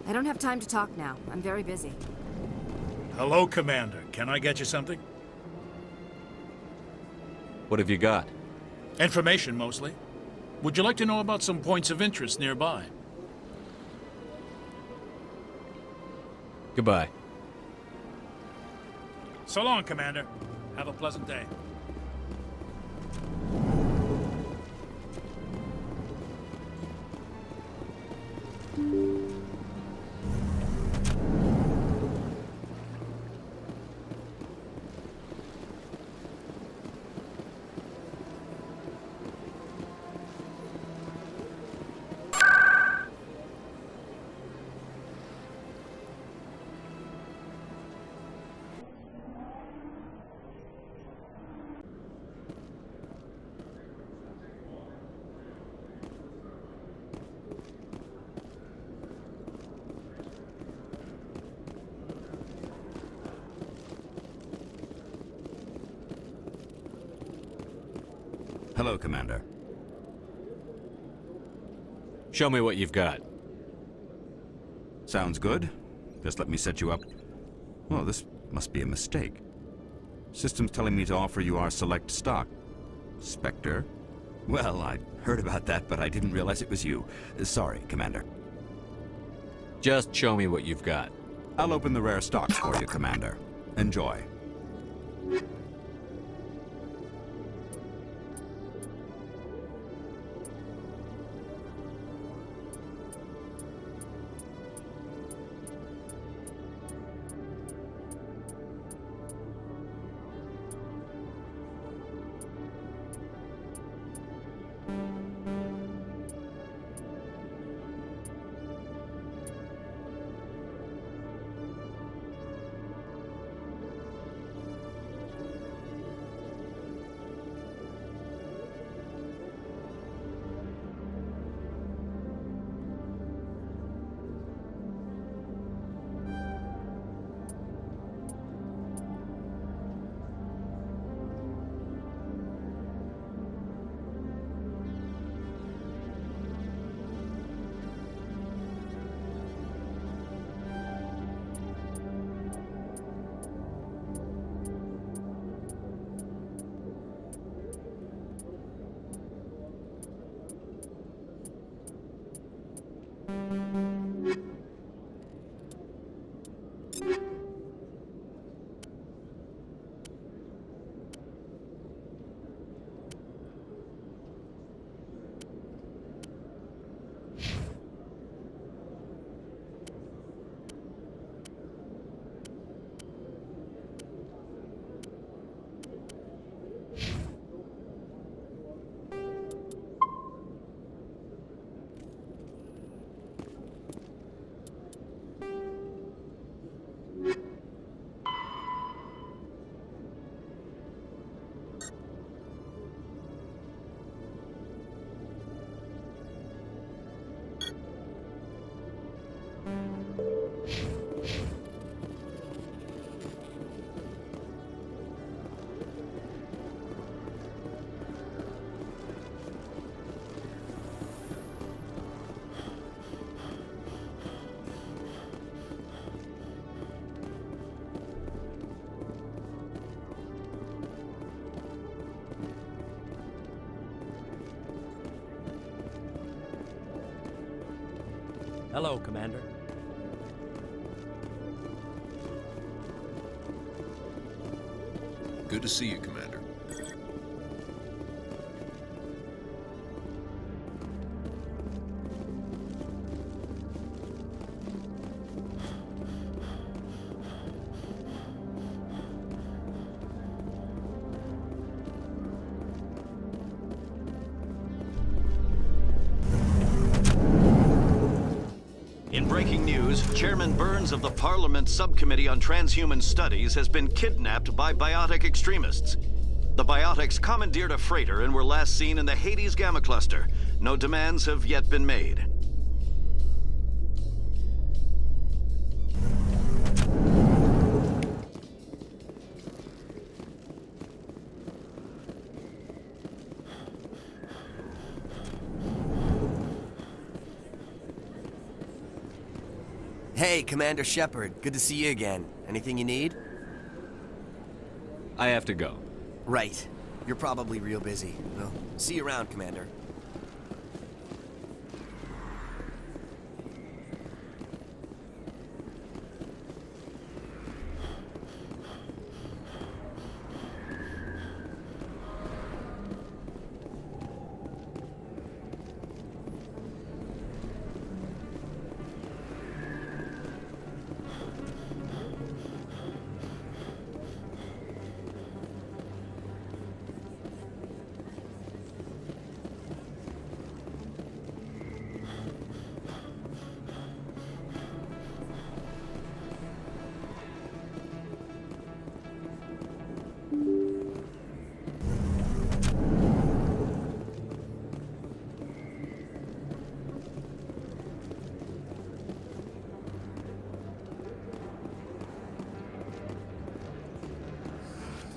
I don't have time to talk now. I'm very busy. Hello, Commander. Can I get you something? What have you got? Information, mostly. Would you like to know about some points of interest nearby? Goodbye. So long, Commander. Have a pleasant day. Hello, Commander. Show me what you've got. Sounds good. Just let me set you up. Oh, this must be a mistake. System's telling me to offer you our select stock. Spectre? Well, I heard about that, but I didn't realize it was you. Sorry, Commander. Just show me what you've got. I'll open the rare stocks for you, Commander. Enjoy. Hello, Commander. Good to see you, Commander. In breaking news, Chairman Burns of the Parliament Subcommittee on Transhuman Studies has been kidnapped by biotic extremists. The biotics commandeered a freighter and were last seen in the Hades Gamma Cluster. No demands have yet been made. Hey, Commander Shepard. Good to see you again. Anything you need? I have to go. Right. You're probably real busy. Well, see you around, Commander.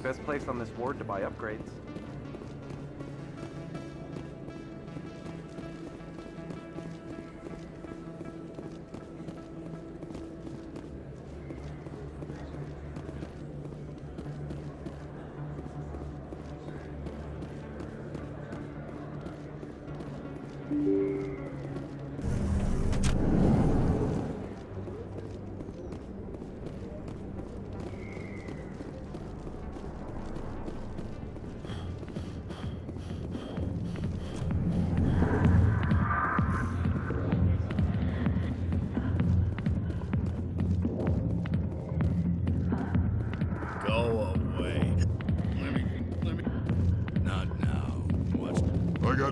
Best place on this ward to buy upgrades.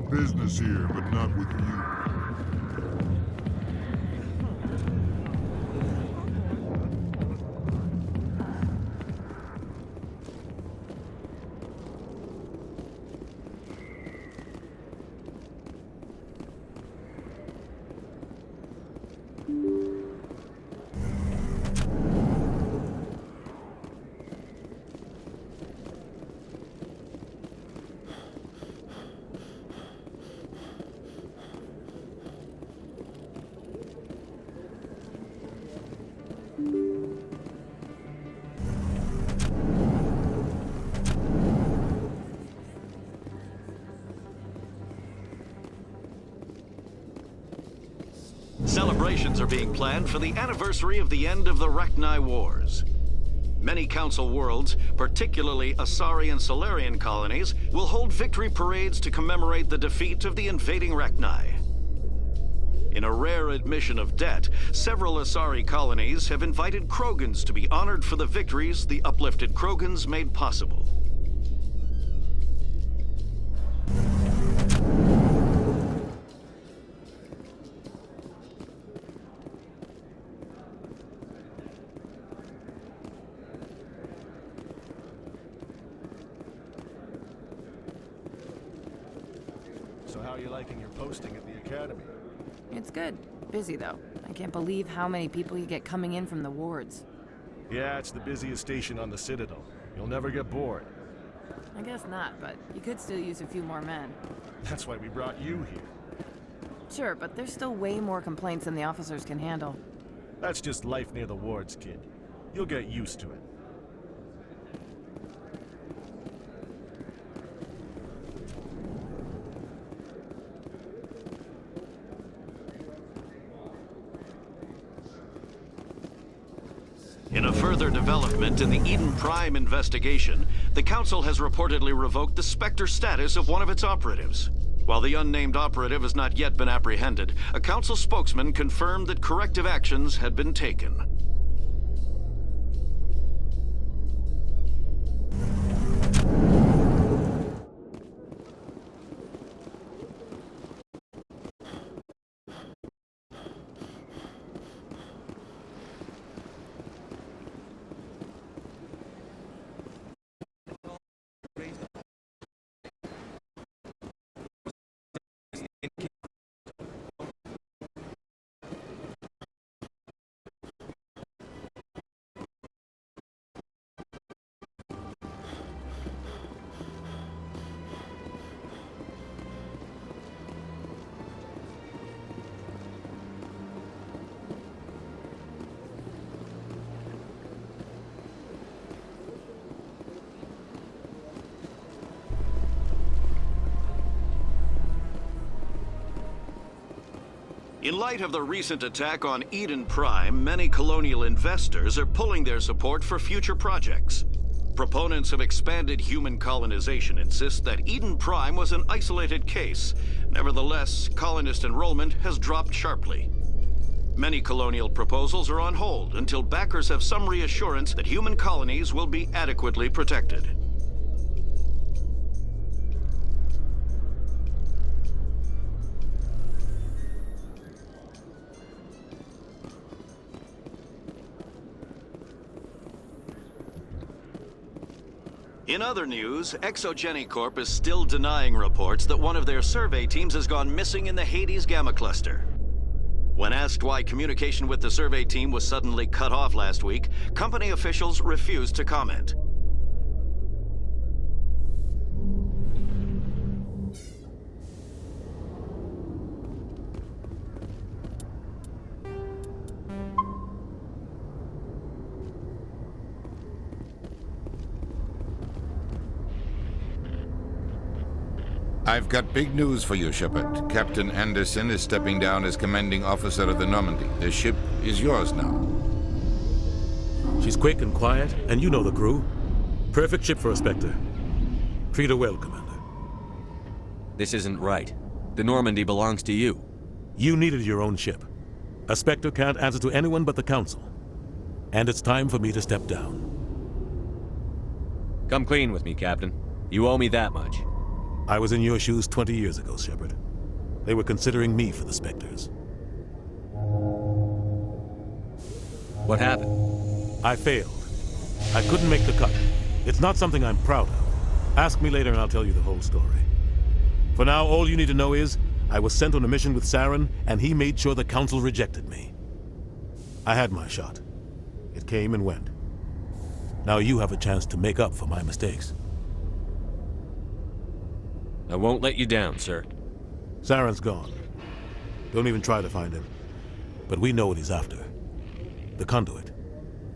business here, but not with you. Celebrations are being planned for the anniversary of the end of the Rachni Wars. Many Council worlds, particularly Asari and Solarian colonies, will hold victory parades to commemorate the defeat of the invading Rachni. In a rare admission of debt, several Asari colonies have invited Krogans to be honored for the victories the uplifted Krogans made possible. So how are you liking your posting at the Academy? It's good. Busy, though. I can't believe how many people you get coming in from the wards. Yeah, it's the busiest station on the Citadel. You'll never get bored. I guess not, but you could still use a few more men. That's why we brought you here. Sure, but there's still way more complaints than the officers can handle. That's just life near the wards, kid. You'll get used to it. In a further development in the Eden Prime investigation, the Council has reportedly revoked the Spectre status of one of its operatives. While the unnamed operative has not yet been apprehended, a Council spokesman confirmed that corrective actions had been taken. In light of the recent attack on Eden Prime, many colonial investors are pulling their support for future projects. Proponents of expanded human colonization insist that Eden Prime was an isolated case. Nevertheless, colonist enrollment has dropped sharply. Many colonial proposals are on hold until backers have some reassurance that human colonies will be adequately protected. In other news, Exogeny Corp is still denying reports that one of their survey teams has gone missing in the Hades Gamma Cluster. When asked why communication with the survey team was suddenly cut off last week, company officials refused to comment. I've got big news for you, Shepard. Captain Anderson is stepping down as commanding officer of the Normandy. The ship is yours now. She's quick and quiet, and you know the crew. Perfect ship for a Spectre. Treat her well, Commander. This isn't right. The Normandy belongs to you. You needed your own ship. A Spectre can't answer to anyone but the Council. And it's time for me to step down. Come clean with me, Captain. You owe me that much. I was in your shoes 20 years ago, Shepard. They were considering me for the Spectres. What happened? I failed. I couldn't make the cut. It's not something I'm proud of. Ask me later and I'll tell you the whole story. For now, all you need to know is, I was sent on a mission with Saren, and he made sure the Council rejected me. I had my shot. It came and went. Now you have a chance to make up for my mistakes. I won't let you down, sir. Saren's gone. Don't even try to find him. But we know what he's after. The conduit.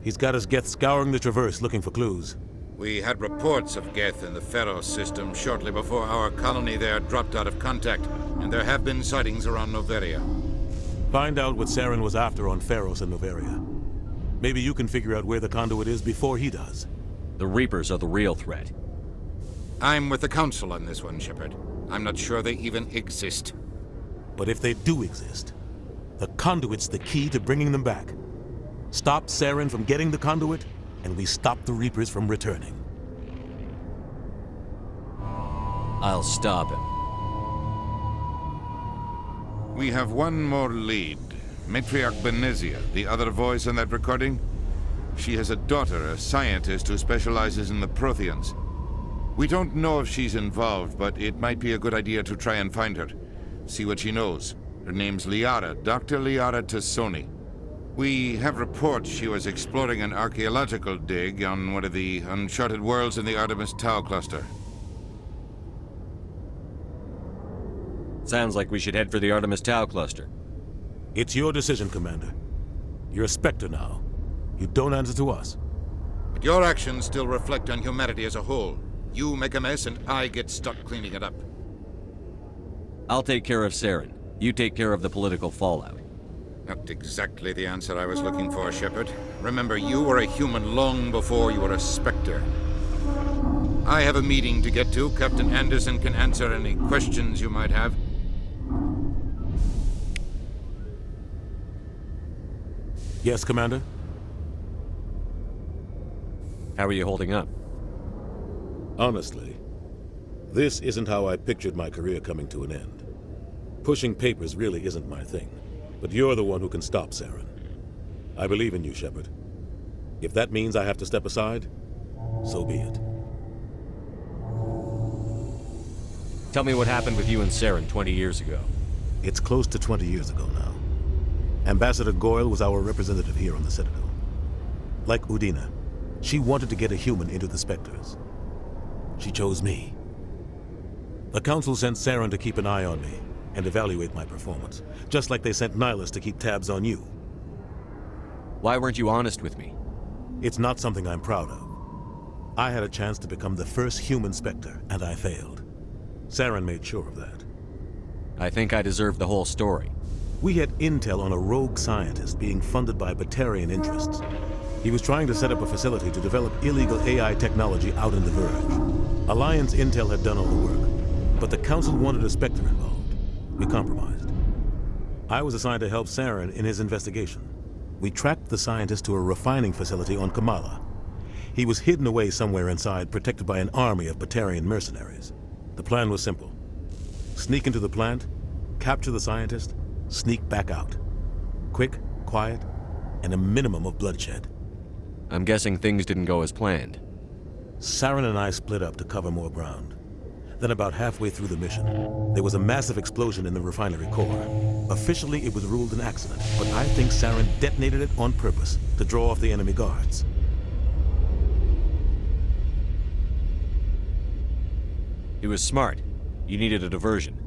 He's got his Geth scouring the Traverse looking for clues. We had reports of Geth in the Pharos system shortly before our colony there dropped out of contact, and there have been sightings around Noveria. Find out what Saren was after on Pharos and Noveria. Maybe you can figure out where the conduit is before he does. The Reapers are the real threat. I'm with the Council on this one, Shepard. I'm not sure they even exist. But if they do exist, the conduit's the key to bringing them back. Stop Saren from getting the conduit, and we stop the Reapers from returning. I'll stop him. We have one more lead. Matriarch Benezia, the other voice on that recording. She has a daughter, a scientist who specializes in the Protheans. We don't know if she's involved, but it might be a good idea to try and find her. See what she knows. Her name's Liara, Dr. Liara Tassoni. We have reports she was exploring an archaeological dig on one of the uncharted worlds in the Artemis Tau cluster. Sounds like we should head for the Artemis Tau cluster. It's your decision, Commander. You're a Spectre now. You don't answer to us. But your actions still reflect on humanity as a whole. You make a mess and I get stuck cleaning it up. I'll take care of Saren. You take care of the political fallout. Not exactly the answer I was looking for, Shepard. Remember, you were a human long before you were a Spectre. I have a meeting to get to. Captain Anderson can answer any questions you might have. Yes, Commander? How are you holding up? Honestly, this isn't how I pictured my career coming to an end. Pushing papers really isn't my thing, but you're the one who can stop Saren. I believe in you, Shepard. If that means I have to step aside, so be it. Tell me what happened with you and Saren 20 years ago. It's close to 20 years ago now. Ambassador Goyle was our representative here on the Citadel. Like Udina, she wanted to get a human into the Spectres. She chose me. The Council sent Saren to keep an eye on me and evaluate my performance, just like they sent Nihilus to keep tabs on you. Why weren't you honest with me? It's not something I'm proud of. I had a chance to become the first human Spectre, and I failed. Saren made sure of that. I think I deserve the whole story. We had intel on a rogue scientist being funded by Batarian interests. He was trying to set up a facility to develop illegal AI technology out in the Verge. Alliance intel had done all the work, but the Council wanted a Spectre involved. We compromised. I was assigned to help Saren in his investigation. We tracked the scientist to a refining facility on Kamala. He was hidden away somewhere inside, protected by an army of Batarian mercenaries. The plan was simple. Sneak into the plant, capture the scientist, sneak back out. Quick, quiet, and a minimum of bloodshed. I'm guessing things didn't go as planned. Saren and I split up to cover more ground. Then about halfway through the mission, there was a massive explosion in the refinery core. Officially, it was ruled an accident, but I think Saren detonated it on purpose to draw off the enemy guards. It was smart. You needed a diversion.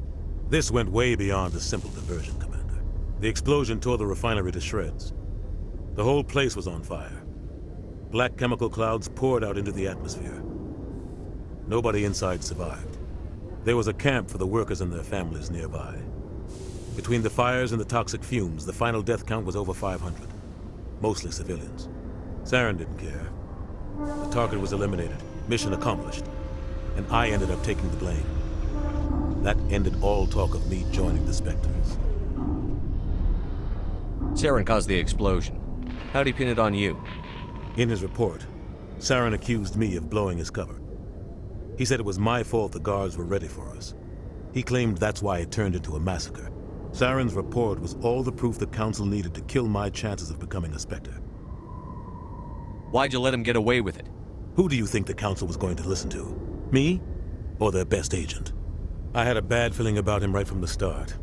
This went way beyond a simple diversion, Commander. The explosion tore the refinery to shreds. The whole place was on fire. Black chemical clouds poured out into the atmosphere. Nobody inside survived. There was a camp for the workers and their families nearby. Between the fires and the toxic fumes, the final death count was over 500. Mostly civilians. Saren didn't care. The target was eliminated, mission accomplished, and I ended up taking the blame. That ended all talk of me joining the Spectres. Saren caused the explosion. How'd he pin it on you? In his report, Saren accused me of blowing his cover. He said it was my fault the guards were ready for us. He claimed that's why it turned into a massacre. Saren's report was all the proof the Council needed to kill my chances of becoming a Spectre. Why'd you let him get away with it? Who do you think the Council was going to listen to? Me? Or their best agent? I had a bad feeling about him right from the start.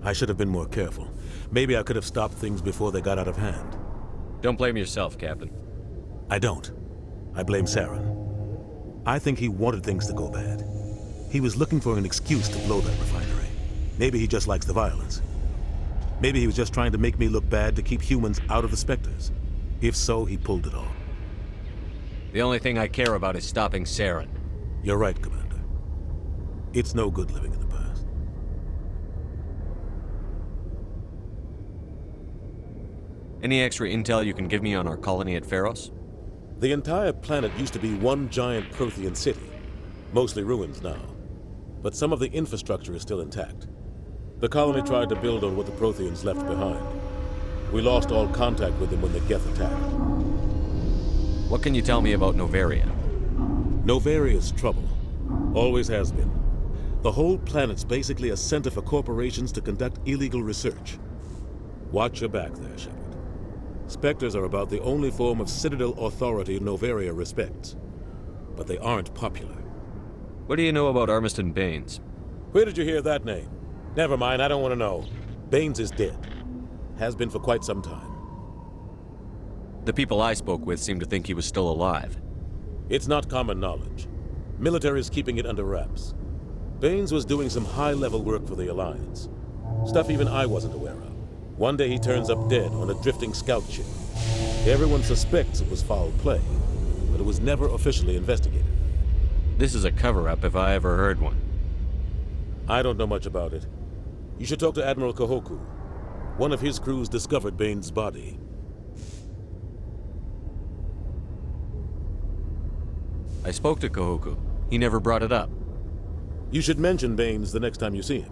I should have been more careful. Maybe I could have stopped things before they got out of hand. Don't blame yourself, Captain. I don't. I blame Saren. I think he wanted things to go bad. He was looking for an excuse to blow that refinery. Maybe he just likes the violence. Maybe he was just trying to make me look bad to keep humans out of the Spectres. If so, he pulled it off. The only thing I care about is stopping Saren. You're right, Commander. It's no good living in the past. Any extra intel you can give me on our colony at Pharos? The entire planet used to be one giant Prothean city. Mostly ruins now. But some of the infrastructure is still intact. The colony tried to build on what the Protheans left behind. We lost all contact with them when the Geth attacked. What can you tell me about Novaria? Novaria's trouble. Always has been. The whole planet's basically a center for corporations to conduct illegal research. Watch your back there, Shepard. Spectres are about the only form of Citadel authority Novaria respects. But they aren't popular. What do you know about Armiston Baines? Where did you hear that name? Never mind, I don't want to know. Baines is dead. Has been for quite some time. The people I spoke with seemed to think he was still alive. It's not common knowledge. Military's keeping it under wraps. Baines was doing some high-level work for the Alliance. Stuff even I wasn't aware of. One day he turns up dead on a drifting scout ship. Everyone suspects it was foul play, but it was never officially investigated. This is a cover-up if I ever heard one. I don't know much about it. You should talk to Admiral Kahoku. One of his crews discovered Baines' body. I spoke to Kahoku. He never brought it up. You should mention Baines the next time you see him.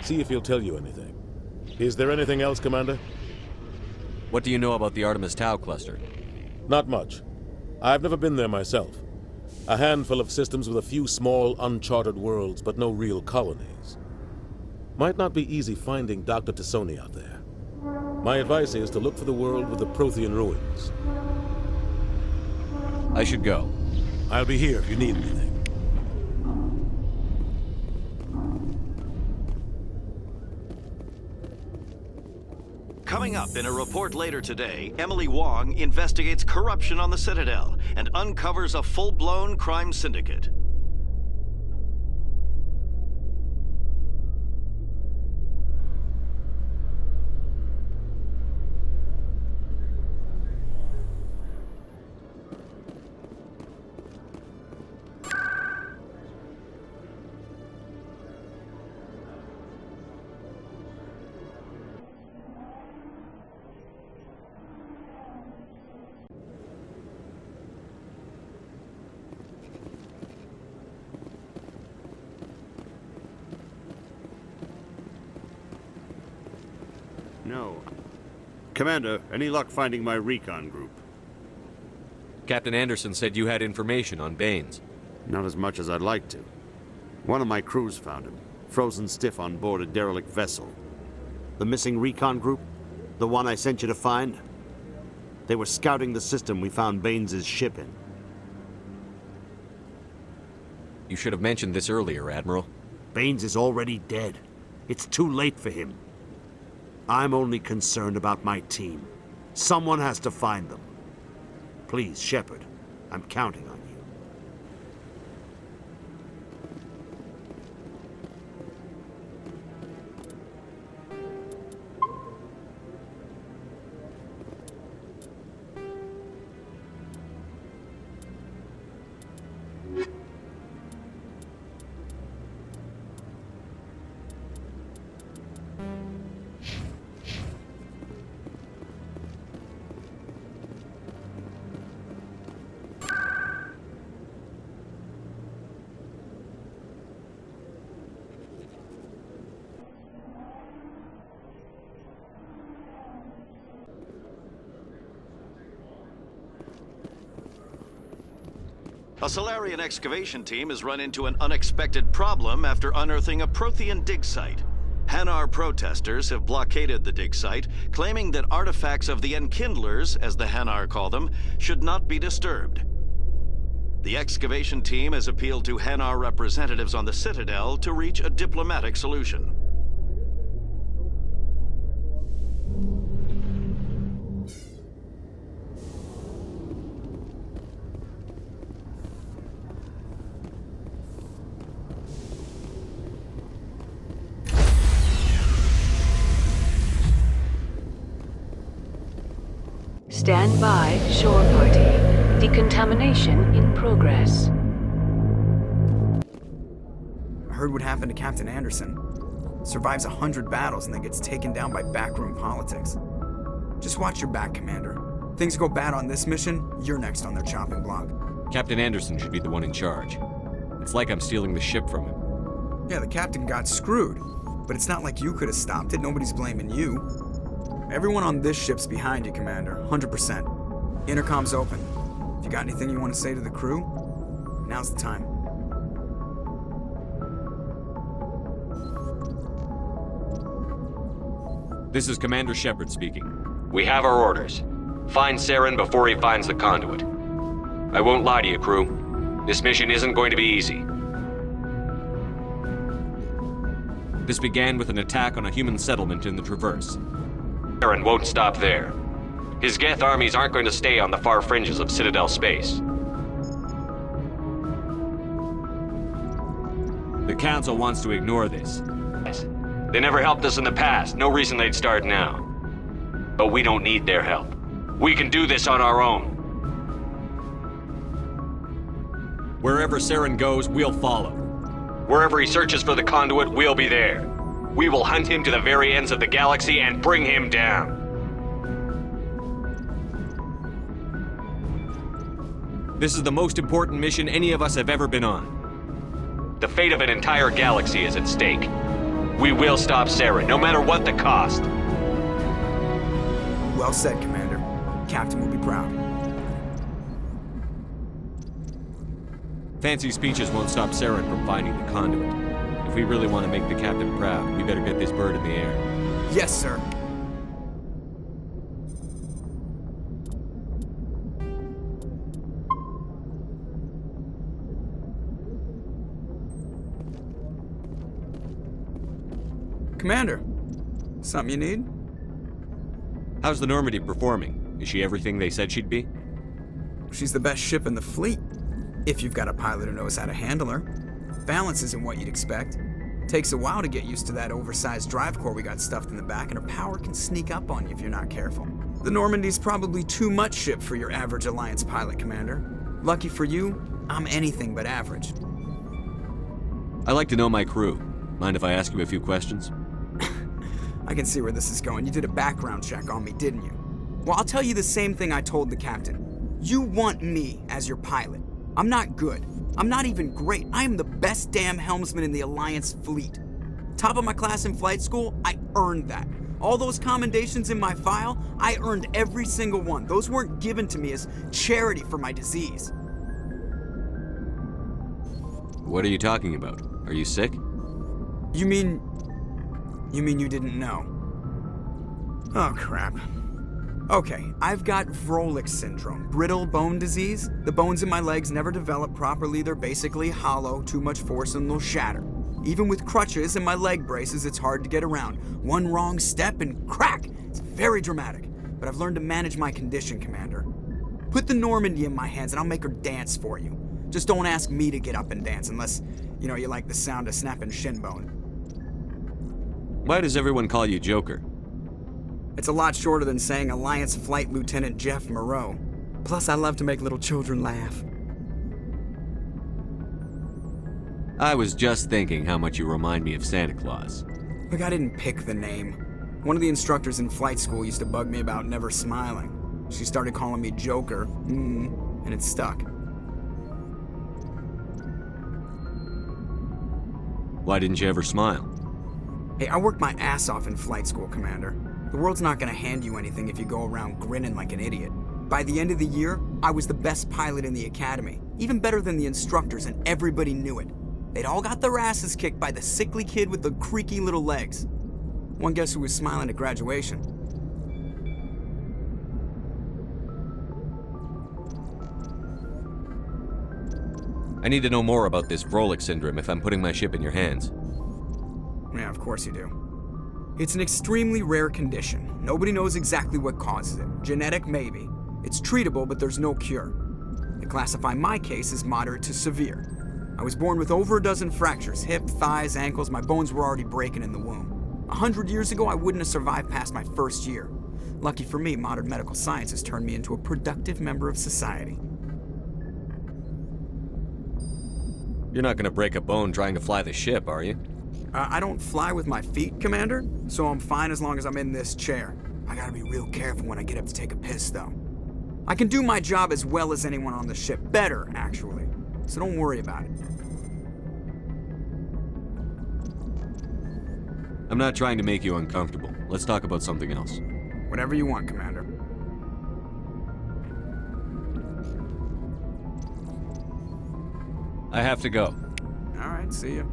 See if he'll tell you anything. Is there anything else, Commander? What do you know about the Artemis Tau cluster? Not much. I've never been there myself. A handful of systems with a few small, uncharted worlds, but no real colonies. Might not be easy finding Dr. Tassoni out there. My advice is to look for the world with the Prothean ruins. I should go. I'll be here if you need anything. Coming up in a report later today, Emily Wong investigates corruption on the Citadel and uncovers a full-blown crime syndicate. No. Commander, any luck finding my recon group? Captain Anderson said you had information on Baines. Not as much as I'd like to. One of my crews found him, frozen stiff on board a derelict vessel. The missing recon group? The one I sent you to find? They were scouting the system we found Baines' ship in. You should have mentioned this earlier, Admiral. Baines is already dead. It's too late for him. I'm only concerned about my team. Someone has to find them. Please, Shepard, I'm counting on you. A Solarian excavation team has run into an unexpected problem after unearthing a Prothean dig site. Hanar protesters have blockaded the dig site, claiming that artifacts of the Enkindlers, as the Hanar call them, should not be disturbed. The excavation team has appealed to Hanar representatives on the Citadel to reach a diplomatic solution. Stand by, shore party. Decontamination in progress. I heard what happened to Captain Anderson. Survives 100 battles and then gets taken down by backroom politics. Just watch your back, Commander. Things go bad on this mission, you're next on their chopping block. Captain Anderson should be the one in charge. It's like I'm stealing the ship from him. Yeah, the captain got screwed. But it's not like you could have stopped it. Nobody's blaming you. Everyone on this ship's behind you, Commander. 100%. Intercom's open. If you got anything you want to say to the crew, now's the time. This is Commander Shepard speaking. We have our orders. Find Saren before he finds the conduit. I won't lie to you, crew. This mission isn't going to be easy. This began with an attack on a human settlement in the Traverse. Saren won't stop there. His Geth armies aren't going to stay on the far fringes of Citadel space. The Council wants to ignore this. They never helped us in the past, no reason they'd start now. But we don't need their help. We can do this on our own. Wherever Saren goes, we'll follow. Wherever he searches for the conduit, we'll be there. We will hunt him to the very ends of the galaxy and bring him down. This is the most important mission any of us have ever been on. The fate of an entire galaxy is at stake. We will stop Saren, no matter what the cost. Well said, Commander. Captain will be proud. Fancy speeches won't stop Saren from finding the conduit. If we really want to make the captain proud, we better get this bird in the air. Yes, sir. Commander, something you need? How's the Normandy performing? Is she everything they said she'd be? She's the best ship in the fleet, if you've got a pilot who knows how to handle her. Balance isn't what you'd expect. Takes a while to get used to that oversized drive core we got stuffed in the back, and her power can sneak up on you if you're not careful. The Normandy's probably too much ship for your average Alliance pilot, Commander. Lucky for you, I'm anything but average. I like to know my crew. Mind if I ask you a few questions? I can see where this is going. You did a background check on me, didn't you? Well, I'll tell you the same thing I told the captain. You want me as your pilot. I'm not good. I'm not even great. I am the best damn helmsman in the Alliance fleet. Top of my class in flight school, I earned that. All those commendations in my file, I earned every single one. Those weren't given to me as charity for my disease. What are you talking about? Are you sick? You mean you didn't know? Oh, crap. Okay, I've got Vrolik syndrome, brittle bone disease. The bones in my legs never develop properly. They're basically hollow, too much force and they'll shatter. Even with crutches and my leg braces, it's hard to get around. One wrong step and crack! It's very dramatic, but I've learned to manage my condition, Commander. Put the Normandy in my hands and I'll make her dance for you. Just don't ask me to get up and dance unless, you like the sound of snapping shin bone. Why does everyone call you Joker? It's a lot shorter than saying Alliance Flight Lieutenant Jeff Moreau. Plus, I love to make little children laugh. I was just thinking how much you remind me of Santa Claus. Look, I didn't pick the name. One of the instructors in flight school used to bug me about never smiling. She started calling me Joker, and it stuck. Why didn't you ever smile? Hey, I worked my ass off in flight school, Commander. The world's not gonna hand you anything if you go around grinning like an idiot. By the end of the year, I was the best pilot in the academy, even better than the instructors, and everybody knew it. They'd all got their asses kicked by the sickly kid with the creaky little legs. One guess who was smiling at graduation? I need to know more about this Vrolik syndrome if I'm putting my ship in your hands. Yeah, of course you do. It's an extremely rare condition. Nobody knows exactly what causes it. Genetic, maybe. It's treatable, but there's no cure. They classify my case as moderate to severe. I was born with over a dozen fractures, hip, thighs, ankles. My bones were already breaking in the womb. 100 years ago, I wouldn't have survived past my first year. Lucky for me, modern medical science has turned me into a productive member of society. You're not gonna break a bone trying to fly the ship, are you? I don't fly with my feet, Commander, so I'm fine as long as I'm in this chair. I gotta be real careful when I get up to take a piss, though. I can do my job as well as anyone on the ship. Better, actually. So don't worry about it. I'm not trying to make you uncomfortable. Let's talk about something else. Whatever you want, Commander. I have to go. All right, see ya.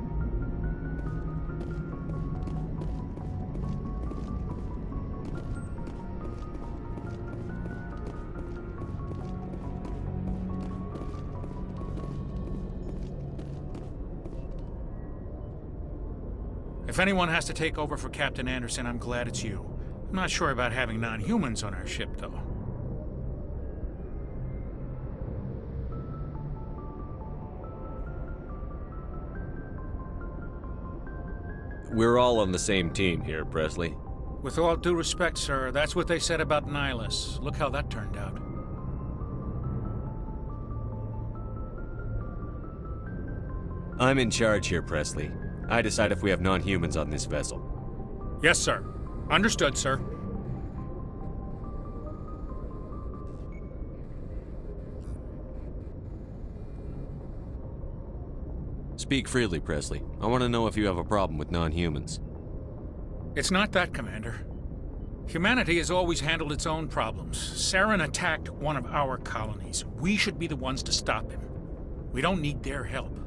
If anyone has to take over for Captain Anderson, I'm glad it's you. I'm not sure about having non-humans on our ship, though. We're all on the same team here, Presley. With all due respect, sir, that's what they said about Nihilus. Look how that turned out. I'm in charge here, Presley. I decide if we have non-humans on this vessel. Yes, sir. Understood, sir. Speak freely, Presley. I want to know if you have a problem with non-humans. It's not that, Commander. Humanity has always handled its own problems. Saren attacked one of our colonies. We should be the ones to stop him. We don't need their help.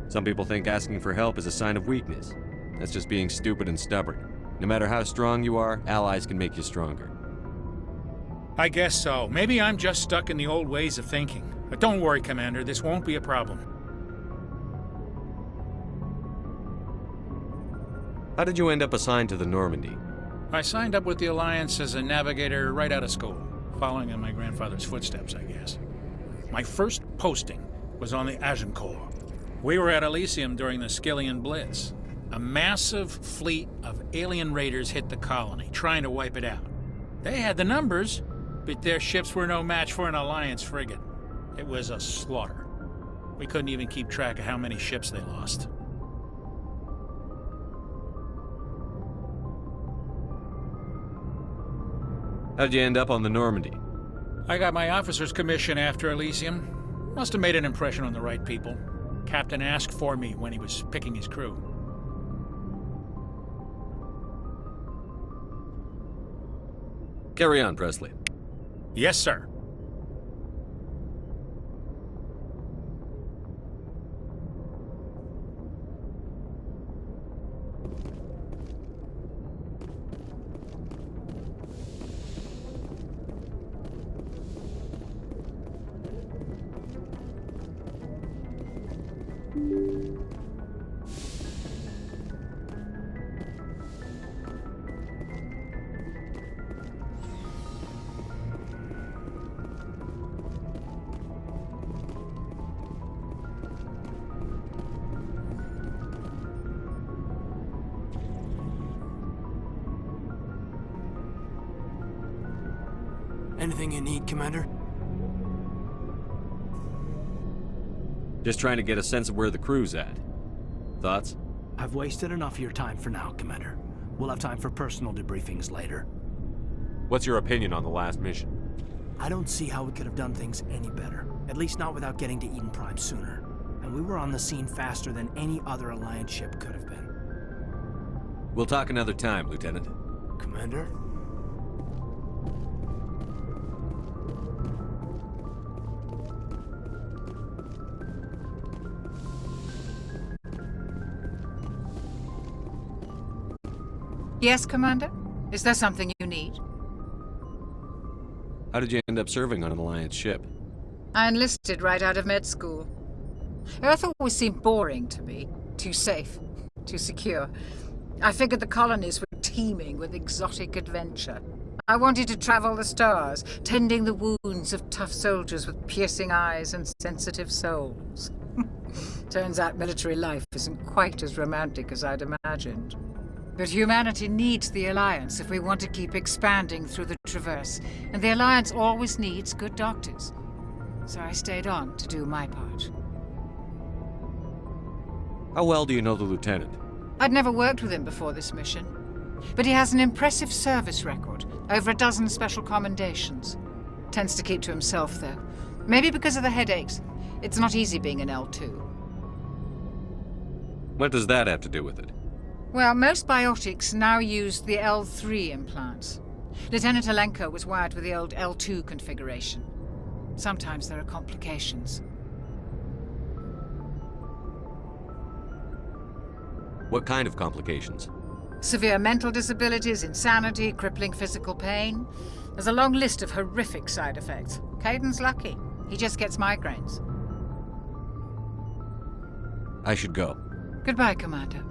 Some people think asking for help is a sign of weakness. That's just being stupid and stubborn. No matter how strong you are, allies can make you stronger. I guess so. Maybe I'm just stuck in the old ways of thinking. But don't worry, Commander, this won't be a problem. How did you end up assigned to the Normandy? I signed up with the Alliance as a navigator right out of school, following in my grandfather's footsteps, I guess. My first posting was on the Agincourt. We were at Elysium during the Skillian Blitz. A massive fleet of alien raiders hit the colony, trying to wipe it out. They had the numbers, but their ships were no match for an Alliance frigate. It was a slaughter. We couldn't even keep track of how many ships they lost. How'd you end up on the Normandy? I got my officer's commission after Elysium. Must have made an impression on the right people. Captain asked for me when he was picking his crew. Carry on, Presley. Yes, sir. Anything you need, Commander? Just trying to get a sense of where the crew's at. Thoughts? I've wasted enough of your time for now, Commander. We'll have time for personal debriefings later. What's your opinion on the last mission? I don't see how we could have done things any better. At least not without getting to Eden Prime sooner. And we were on the scene faster than any other Alliance ship could have been. We'll talk another time, Lieutenant. Commander? Yes, Commander? Is there something you need? How did you end up serving on an Alliance ship? I enlisted right out of med school. Earth always seemed boring to me. Too safe, too secure. I figured the colonies were teeming with exotic adventure. I wanted to travel the stars, tending the wounds of tough soldiers with piercing eyes and sensitive souls. Turns out military life isn't quite as romantic as I'd imagined. But humanity needs the Alliance if we want to keep expanding through the Traverse, and the Alliance always needs good doctors. So I stayed on to do my part. How well do you know the Lieutenant? I'd never worked with him before this mission, but he has an impressive service record, over a dozen special commendations. Tends to keep to himself, though. Maybe because of the headaches. It's not easy being an L2. What does that have to do with it? Well, most biotics now use the L3 implants. Lieutenant Alenko was wired with the old L2 configuration. Sometimes there are complications. What kind of complications? Severe mental disabilities, insanity, crippling physical pain. There's a long list of horrific side effects. Caden's lucky. He just gets migraines. I should go. Goodbye, Commander.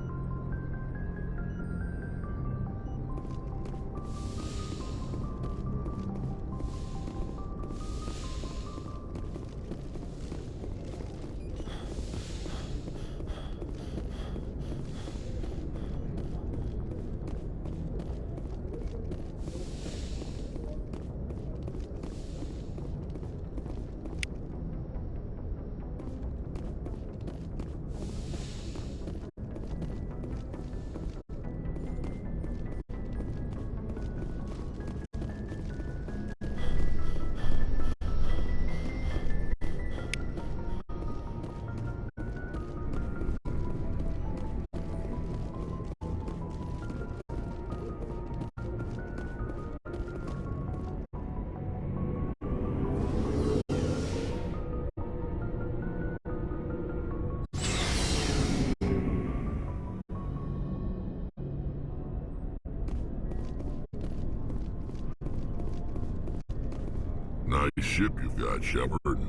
Nice ship you've got, Shepard.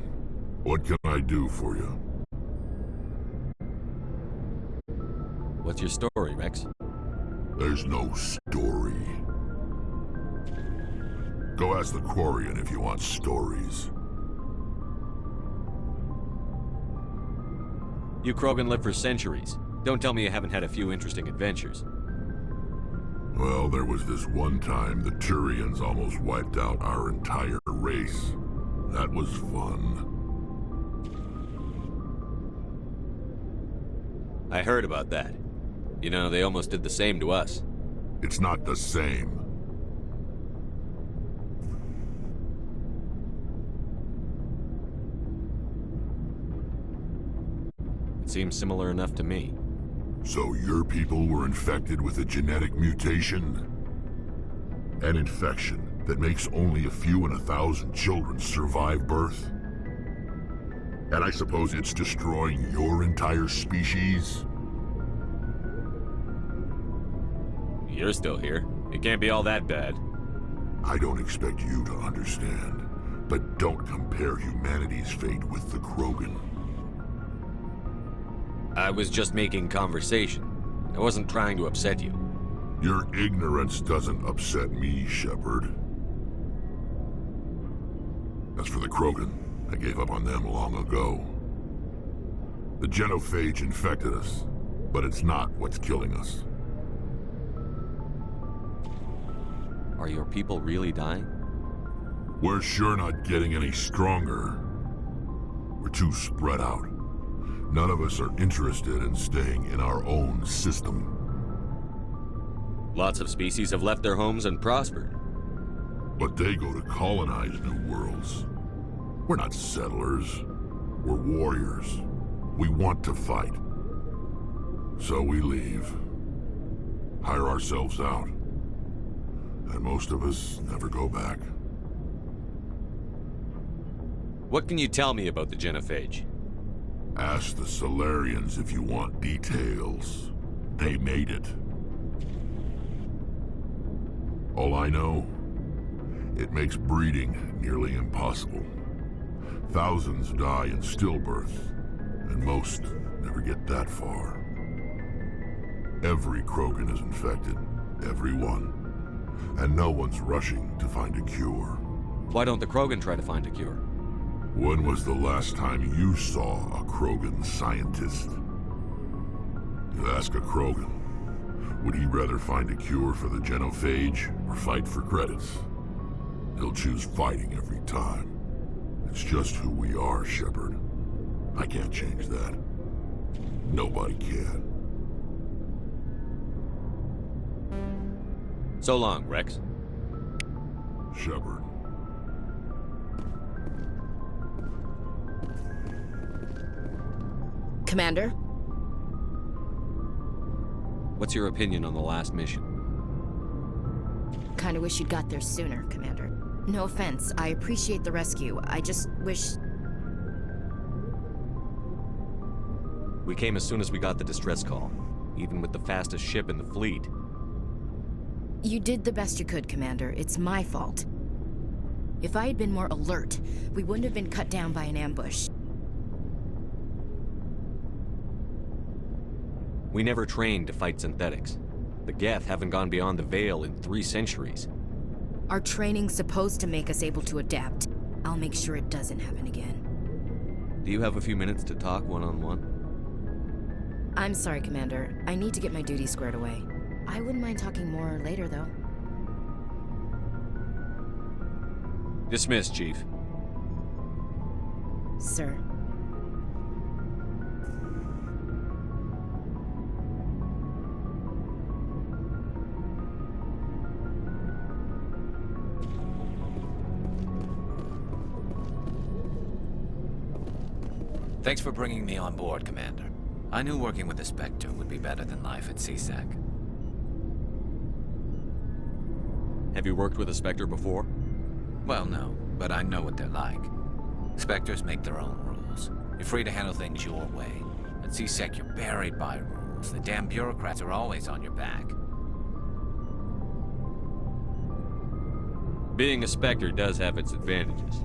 What can I do for you? What's your story, Rex? There's no story. Go ask the Quarian if you want stories. You Krogan lived for centuries. Don't tell me you haven't had a few interesting adventures. Well, there was this one time the Turians almost wiped out our entire race. That was fun. I heard about that. You know, they almost did the same to us. It's not the same. It seems similar enough to me. So your people were infected with a genetic mutation? An infection that makes only a few in 1,000 children survive birth? And I suppose it's destroying your entire species? You're still here. It can't be all that bad. I don't expect you to understand, but don't compare humanity's fate with the Krogan. I was just making conversation. I wasn't trying to upset you. Your ignorance doesn't upset me, Shepard. As for the Krogan, I gave up on them long ago. The genophage infected us, but it's not what's killing us. Are your people really dying? We're sure not getting any stronger. We're too spread out. None of us are interested in staying in our own system. Lots of species have left their homes and prospered. But they go to colonize new worlds. We're not settlers. We're warriors. We want to fight. So we leave. hire ourselves out. And most of us never go back. What can you tell me about the genophage? Ask the Solarians if you want details. They made it. All I know, it makes breeding nearly impossible. Thousands die in stillbirth, and most never get that far. Every Krogan is infected, every one. And no one's rushing to find a cure. Why don't the Krogan try to find a cure? When was the last time you saw a Krogan scientist? You ask a Krogan, would he rather find a cure for the genophage or fight for credits? He'll choose fighting every time. It's just who we are, Shepard. I can't change that. Nobody can. So long, Rex. Shepard. Commander? What's your opinion on the last mission? Kinda wish you'd got there sooner, Commander. No offense, I appreciate the rescue. I just wish... We came as soon as we got the distress call, even with the fastest ship in the fleet. You did the best you could, Commander. It's my fault. If I had been more alert, we wouldn't have been cut down by an ambush. We never trained to fight synthetics. The Geth haven't gone beyond the Veil in 3 centuries. Our training's supposed to make us able to adapt. I'll make sure it doesn't happen again. Do you have a few minutes to talk one-on-one? I'm sorry, Commander. I need to get my duties squared away. I wouldn't mind talking more later, though. Dismissed, Chief. Sir. Thanks for bringing me on board, Commander. I knew working with the Spectre would be better than life at CSEC. Have you worked with a Spectre before? Well, no, but I know what they're like. Spectres make their own rules. You're free to handle things your way. At CSEC, you're buried by rules. The damn bureaucrats are always on your back. Being a Spectre does have its advantages.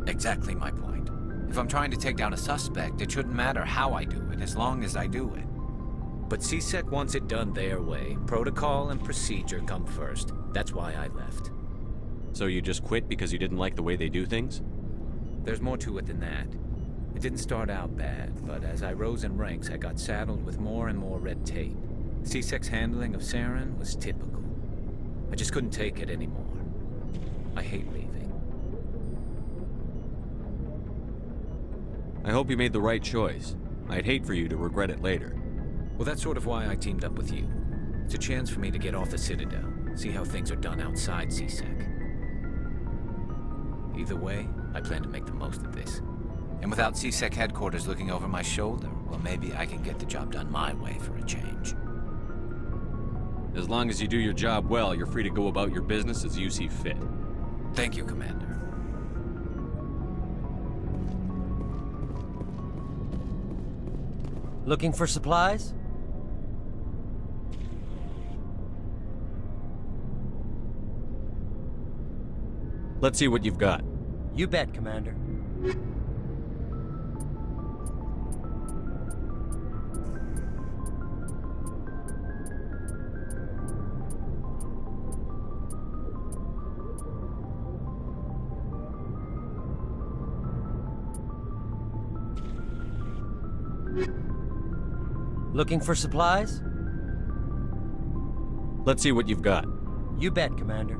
Exactly my point. If I'm trying to take down a suspect, it shouldn't matter how I do it, as long as I do it. But CSEC wants it done their way. Protocol and procedure come first. That's why I left. So you just quit because you didn't like the way they do things? There's more to it than that. It didn't start out bad, but as I rose in ranks, I got saddled with more and more red tape. CSEC's handling of Saren was typical. I just couldn't take it anymore. I hate leaving. I hope you made the right choice. I'd hate for you to regret it later. Well, that's sort of why I teamed up with you. It's a chance for me to get off the Citadel, see how things are done outside CSEC. Either way, I plan to make the most of this. And without CSEC headquarters looking over my shoulder, well, maybe I can get the job done my way for a change. As long as you do your job well, you're free to go about your business as you see fit. Thank you, Commander. Looking for supplies? Let's see what you've got. You bet, Commander. Looking for supplies? Let's see what you've got. You bet, Commander.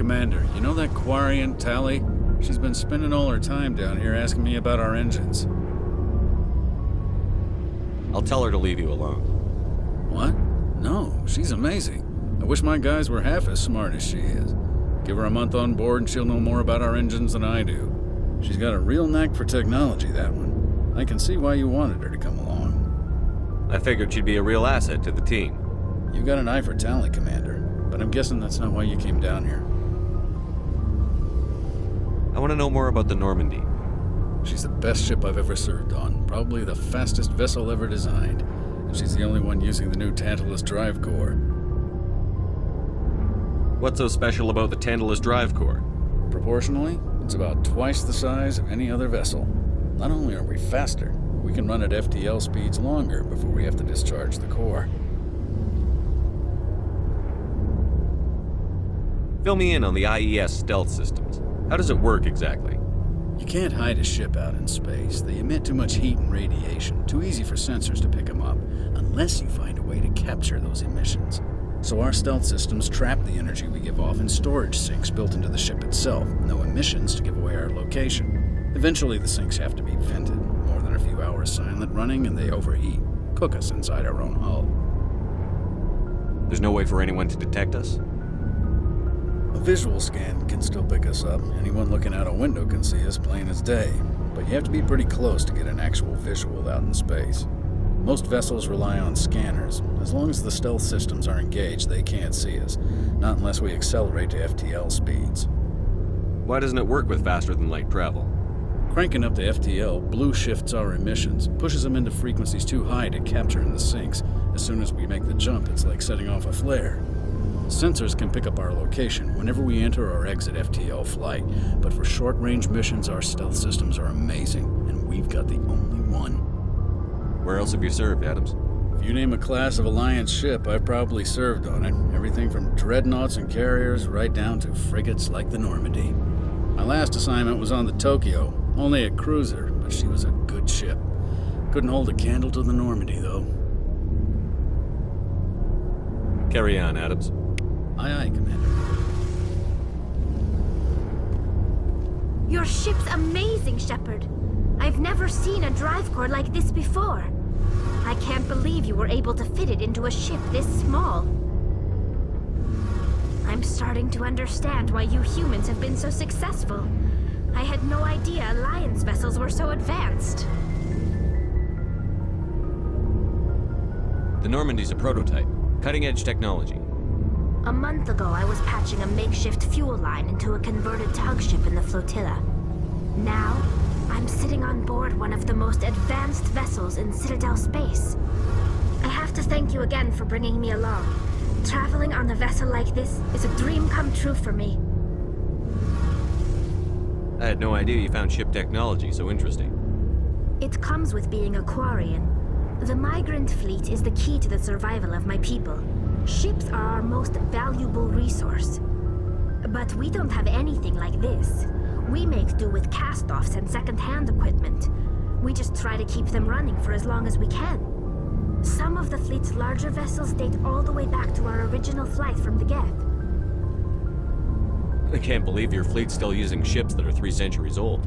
Commander, you know that Quarian, Tally? She's been spending all her time down here asking me about our engines. I'll tell her to leave you alone. What? No, she's amazing. I wish my guys were half as smart as she is. Give her a month on board and she'll know more about our engines than I do. She's got a real knack for technology, that one. I can see why you wanted her to come along. I figured she'd be a real asset to the team. You got an eye for talent, Commander, but I'm guessing that's not why you came down here. I want to know more about the Normandy. She's the best ship I've ever served on, probably the fastest vessel ever designed, and she's the only one using the new Tantalus drive core. What's so special about the Tantalus drive core? Proportionally, it's about twice the size of any other vessel. Not only are we faster, we can run at FTL speeds longer before we have to discharge the core. Fill me in on the IES stealth systems. How does it work exactly? You can't hide a ship out in space. They emit too much heat and radiation, too easy for sensors to pick them up, unless you find a way to capture those emissions. So our stealth systems trap the energy we give off in storage sinks built into the ship itself. No emissions to give away our location. Eventually the sinks have to be vented. More than a few hours silent running and they overheat. Cook us inside our own hull. There's no way for anyone to detect us? A visual scan can still pick us up. Anyone looking out a window can see us plain as day. But you have to be pretty close to get an actual visual out in space. Most vessels rely on scanners. As long as the stealth systems are engaged, they can't see us. Not unless we accelerate to FTL speeds. Why doesn't it work with faster-than-light travel? Cranking up to FTL blue shifts our emissions, pushes them into frequencies too high to capture in the sinks. As soon as we make the jump, it's like setting off a flare. Sensors can pick up our location whenever we enter or exit FTL flight, but for short-range missions, our stealth systems are amazing, and we've got the only one. Where else have you served, Adams? If you name a class of Alliance ship, I've probably served on it. Everything from dreadnoughts and carriers right down to frigates like the Normandy. My last assignment was on the Tokyo, only a cruiser, but she was a good ship. Couldn't hold a candle to the Normandy, though. Carry on, Adams. Aye, aye, Commander. Your ship's amazing, Shepard. I've never seen a drive core like this before. I can't believe you were able to fit it into a ship this small. I'm starting to understand why you humans have been so successful. I had no idea Alliance vessels were so advanced. The Normandy's a prototype. Cutting-edge technology. A month ago, I was patching a makeshift fuel line into a converted tug ship in the flotilla. Now, I'm sitting on board one of the most advanced vessels in Citadel space. I have to thank you again for bringing me along. Traveling on a vessel like this is a dream come true for me. I had no idea you found ship technology so interesting. It comes with being a Quarian. The migrant fleet is the key to the survival of my people. Ships are our most valuable resource. But we don't have anything like this. We make do with cast-offs and second-hand equipment. We just try to keep them running for as long as we can. Some of the fleet's larger vessels date all the way back to our original flight from the Geth. I can't believe your fleet's still using ships that are 3 centuries old.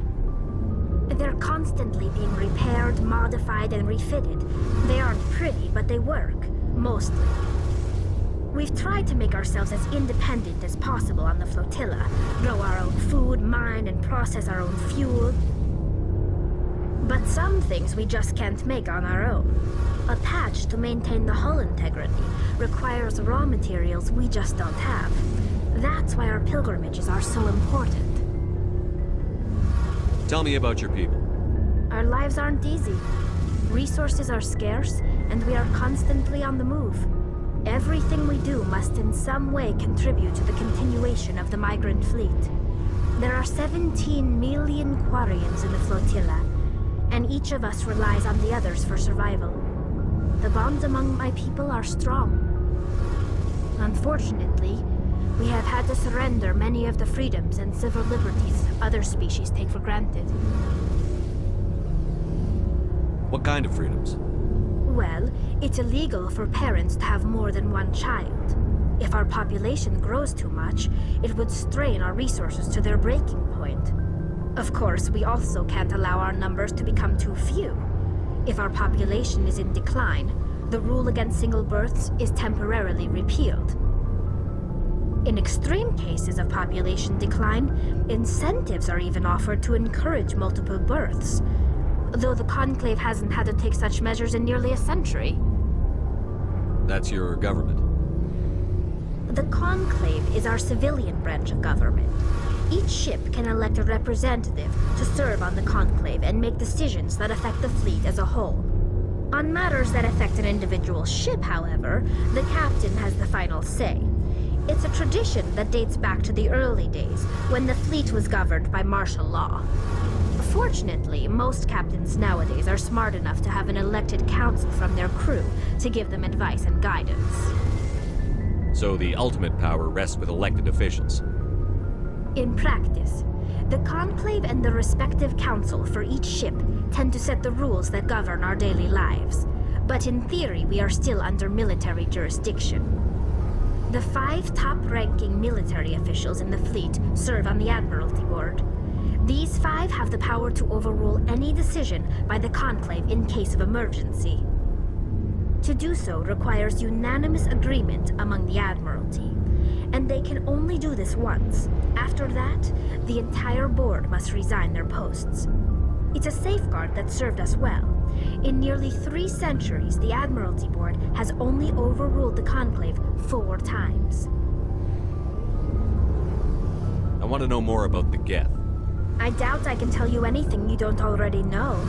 They're constantly being repaired, modified, and refitted. They aren't pretty, but they work. Mostly. We've tried to make ourselves as independent as possible on the flotilla. Grow our own food, mine, and process our own fuel. But some things we just can't make on our own. A patch to maintain the hull integrity requires raw materials we just don't have. That's why our pilgrimages are so important. Tell me about your people. Our lives aren't easy. Resources are scarce, and we are constantly on the move. Everything we do must in some way contribute to the continuation of the migrant fleet. There are 17 million Quarians in the flotilla, and each of us relies on the others for survival. The bonds among my people are strong. Unfortunately, we have had to surrender many of the freedoms and civil liberties other species take for granted. What kind of freedoms? Well, it's illegal for parents to have more than one child. If our population grows too much, it would strain our resources to their breaking point. Of course, we also can't allow our numbers to become too few. If our population is in decline, the rule against single births is temporarily repealed. In extreme cases of population decline, incentives are even offered to encourage multiple births, though the Conclave hasn't had to take such measures in nearly a century. That's your government. The Conclave is our civilian branch of government. Each ship can elect a representative to serve on the Conclave and make decisions that affect the fleet as a whole. On matters that affect an individual ship, however, the captain has the final say. It's a tradition that dates back to the early days, when the fleet was governed by martial law. Fortunately, most captains nowadays are smart enough to have an elected council from their crew to give them advice and guidance. So the ultimate power rests with elected officials. In practice, the Conclave and the respective council for each ship tend to set the rules that govern our daily lives. But in theory, we are still under military jurisdiction. The 5 top-ranking military officials in the fleet serve on the Admiralty Board. These 5 have the power to overrule any decision by the Conclave in case of emergency. To do so requires unanimous agreement among the Admiralty, and they can only do this once. After that, the entire board must resign their posts. It's a safeguard that served us well. In nearly 3 centuries, the Admiralty Board has only overruled the Conclave 4 times. I want to know more about the Geth. I doubt I can tell you anything you don't already know.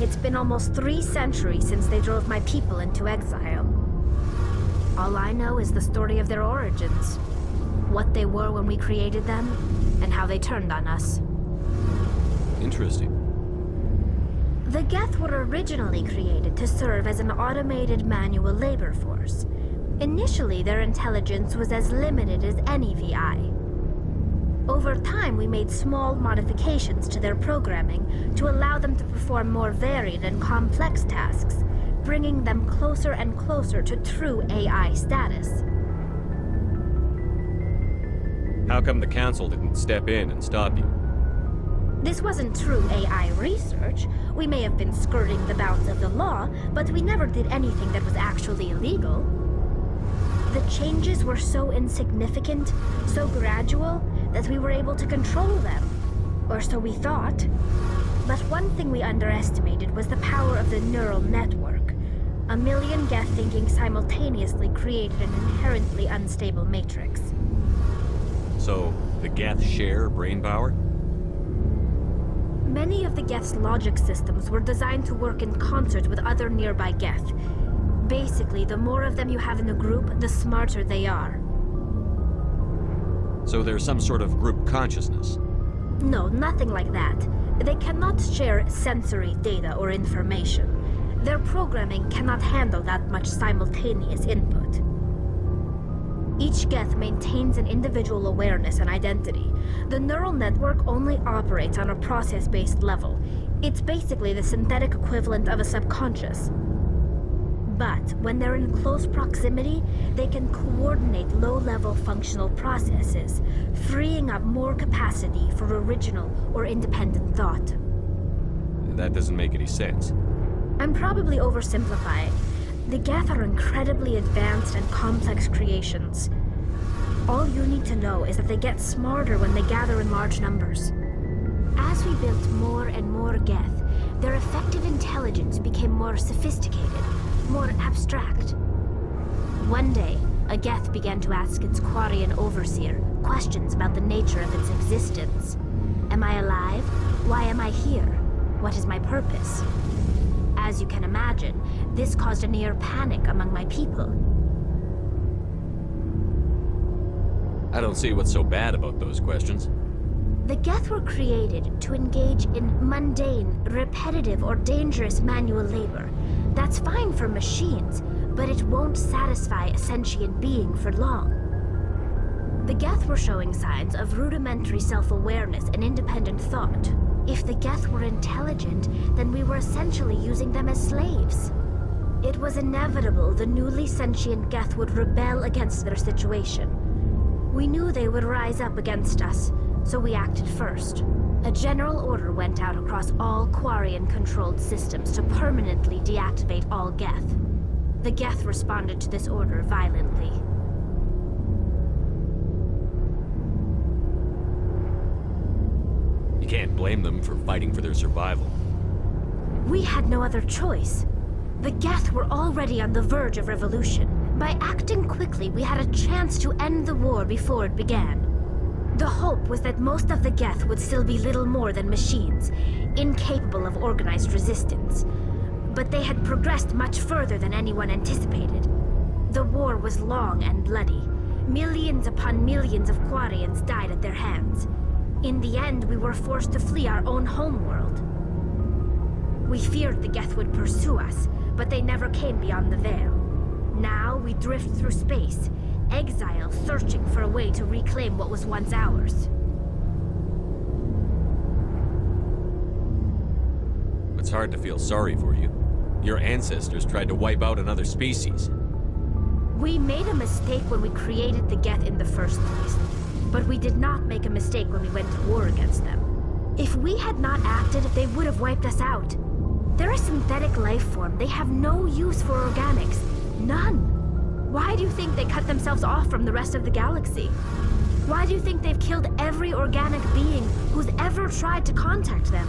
It's been almost 3 centuries since they drove my people into exile. All I know is the story of their origins, what they were when we created them, and how they turned on us. Interesting. The Geth were originally created to serve as an automated manual labor force. Initially, their intelligence was as limited as any VI. Over time, we made small modifications to their programming to allow them to perform more varied and complex tasks, bringing them closer and closer to true AI status. How come the Council didn't step in and stop you? This wasn't true AI research. We may have been skirting the bounds of the law, but we never did anything that was actually illegal. The changes were so insignificant, so gradual, that we were able to control them. Or so we thought. But one thing we underestimated was the power of the neural network. A million Geth thinking simultaneously created an inherently unstable matrix. So, the Geth share brain power? Many of the Geth's logic systems were designed to work in concert with other nearby Geth. Basically, the more of them you have in a group, the smarter they are. So there's some sort of group consciousness? No, nothing like that. They cannot share sensory data or information. Their programming cannot handle that much simultaneous input. Each Geth maintains an individual awareness and identity. The neural network only operates on a process-based level. It's basically the synthetic equivalent of a subconscious. But when they're in close proximity, they can coordinate low-level functional processes, freeing up more capacity for original or independent thought. That doesn't make any sense. I'm probably oversimplifying. The Geth are incredibly advanced and complex creations. All you need to know is that they get smarter when they gather in large numbers. As we built more and more Geth, their effective intelligence became more sophisticated, more abstract. One day, a Geth began to ask its Quarian overseer questions about the nature of its existence. Am I alive? Why am I here? What is my purpose? As you can imagine, this caused a near panic among my people. I don't see what's so bad about those questions. The Geth were created to engage in mundane, repetitive, or dangerous manual labor. That's fine for machines, but it won't satisfy a sentient being for long. The Geth were showing signs of rudimentary self-awareness and independent thought. If the Geth were intelligent, then we were essentially using them as slaves. It was inevitable the newly sentient Geth would rebel against their situation. We knew they would rise up against us, so we acted first. A general order went out across all Quarian-controlled systems to permanently deactivate all Geth. The Geth responded to this order violently. You can't blame them for fighting for their survival. We had no other choice. The Geth were already on the verge of revolution. By acting quickly, we had a chance to end the war before it began. The hope was that most of the Geth would still be little more than machines, incapable of organized resistance. But they had progressed much further than anyone anticipated. The war was long and bloody. Millions upon millions of Quarians died at their hands. In the end, we were forced to flee our own homeworld. We feared the Geth would pursue us, but they never came beyond the Veil. Now we drift through space, exile searching for a way to reclaim what was once ours. It's hard to feel sorry for you. Your ancestors tried to wipe out another species. We made a mistake when we created the Geth in the first place, but we did not make a mistake when we went to war against them. If we had not acted, they would have wiped us out. They're a synthetic life form. They have no use for organics. None. Why do you think they cut themselves off from the rest of the galaxy? Why do you think they've killed every organic being who's ever tried to contact them?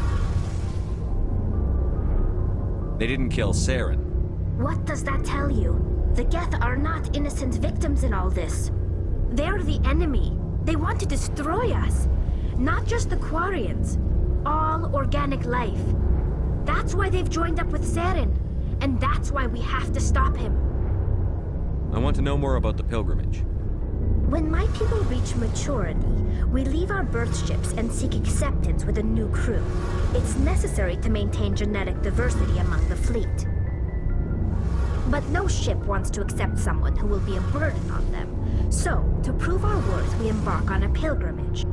They didn't kill Saren. What does that tell you? The Geth are not innocent victims in all this. They're the enemy. They want to destroy us. Not just the Quarians. All organic life. That's why they've joined up with Saren. And that's why we have to stop him. I want to know more about the pilgrimage. When my people reach maturity, we leave our birth ships and seek acceptance with a new crew. It's necessary to maintain genetic diversity among the fleet. But no ship wants to accept someone who will be a burden on them. So, to prove our worth, we embark on a pilgrimage.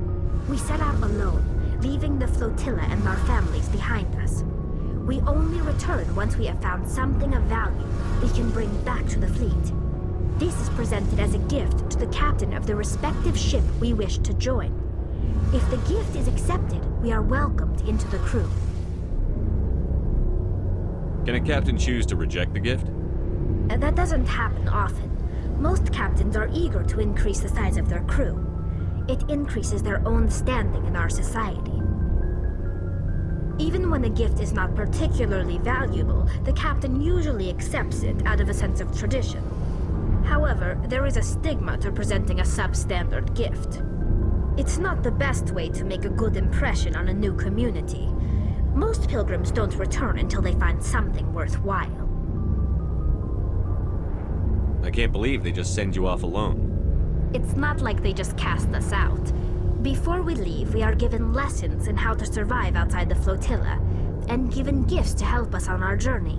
We set out alone, leaving the flotilla and our families behind us. We only return once we have found something of value we can bring back to the fleet. This is presented as a gift to the captain of the respective ship we wish to join. If the gift is accepted, we are welcomed into the crew. Can a captain choose to reject the gift? That doesn't happen often. Most captains are eager to increase the size of their crew. It increases their own standing in our society. Even when a gift is not particularly valuable, the captain usually accepts it out of a sense of tradition. However, there is a stigma to presenting a substandard gift. It's not the best way to make a good impression on a new community. Most pilgrims don't return until they find something worthwhile. I can't believe they just send you off alone. It's not like they just cast us out. Before we leave, we are given lessons in how to survive outside the flotilla, and given gifts to help us on our journey.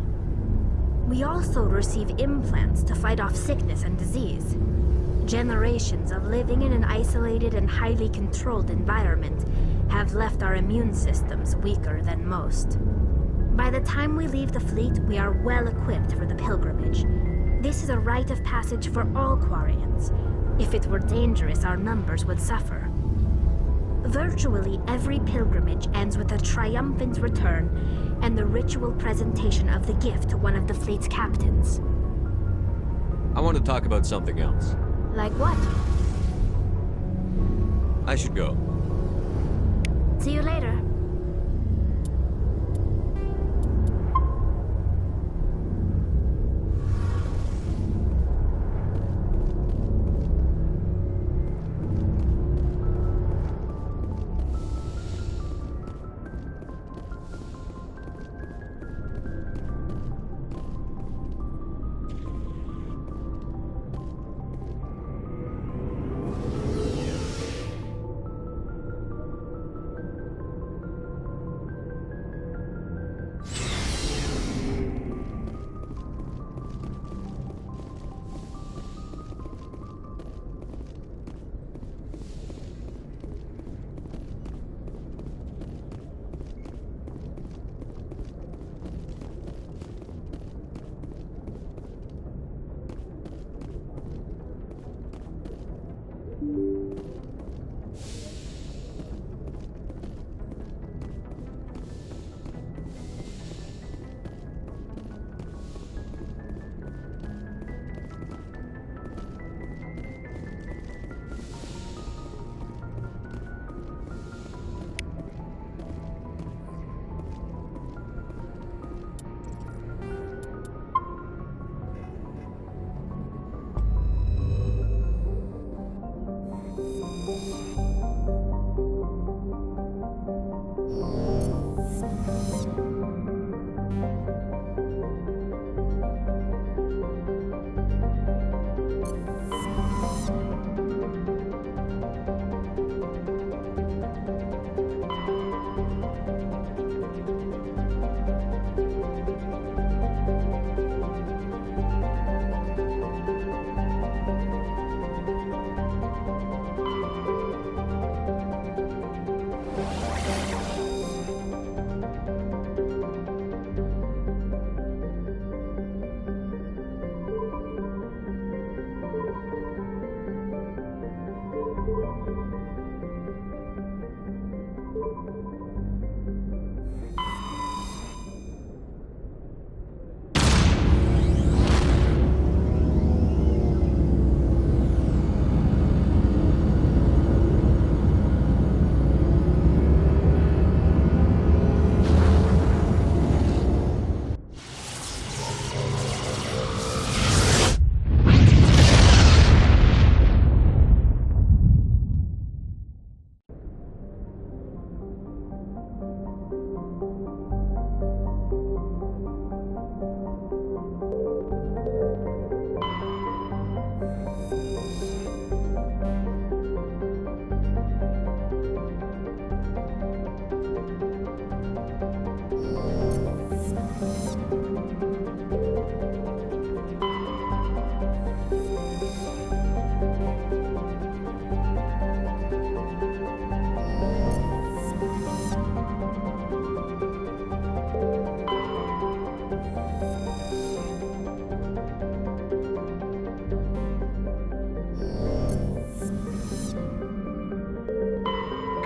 We also receive implants to fight off sickness and disease. Generations of living in an isolated and highly controlled environment have left our immune systems weaker than most. By the time we leave the fleet, we are well equipped for the pilgrimage. This is a rite of passage for all Quarians. If it were dangerous, our numbers would suffer. Virtually every pilgrimage ends with a triumphant return and the ritual presentation of the gift to one of the fleet's captains. I want to talk about something else. Like what? I should go. See you later.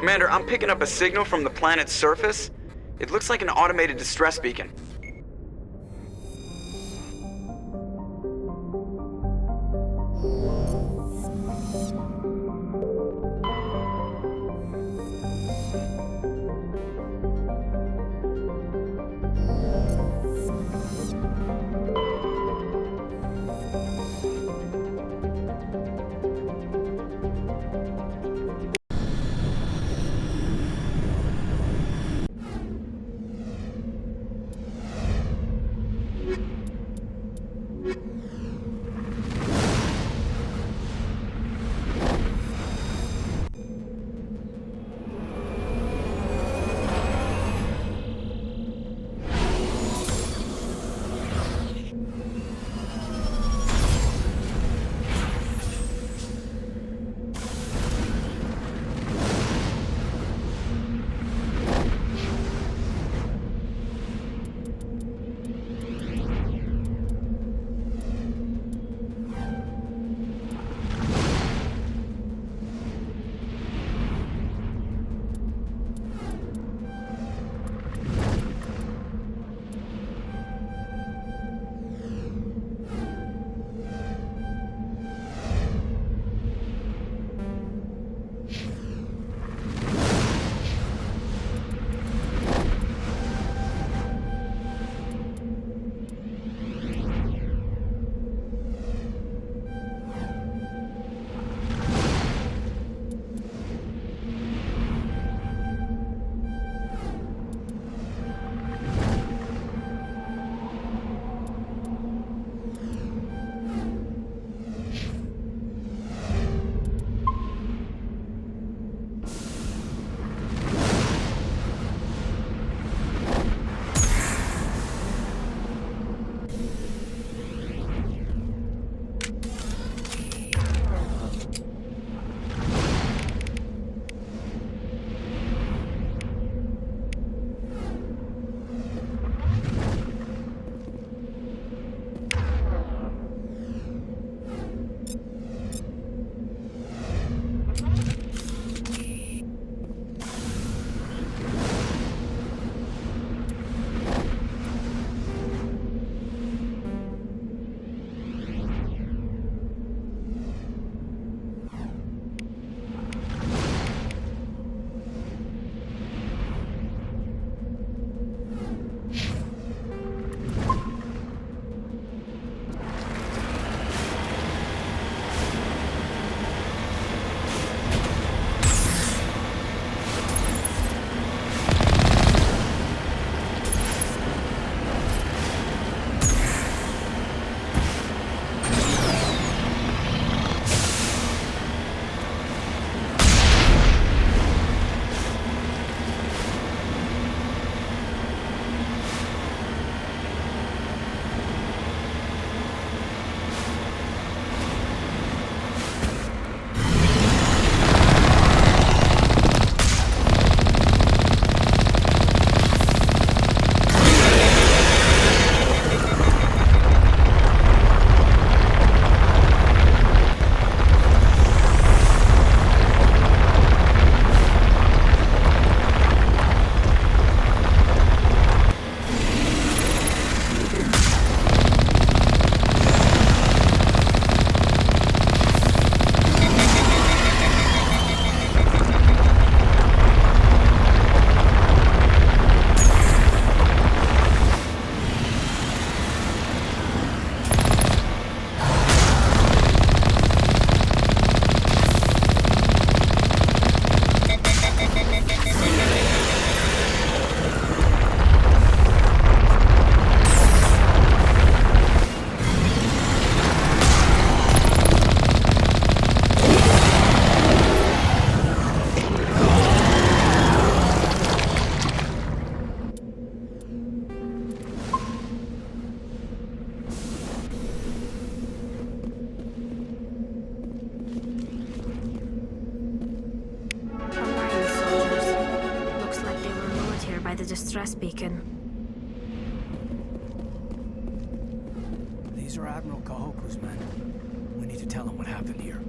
Commander, I'm picking up a signal from the planet's surface. It looks like an automated distress beacon. the distress beacon. These are Admiral Kahoku's men. We need to tell him what happened here.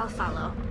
I'll follow.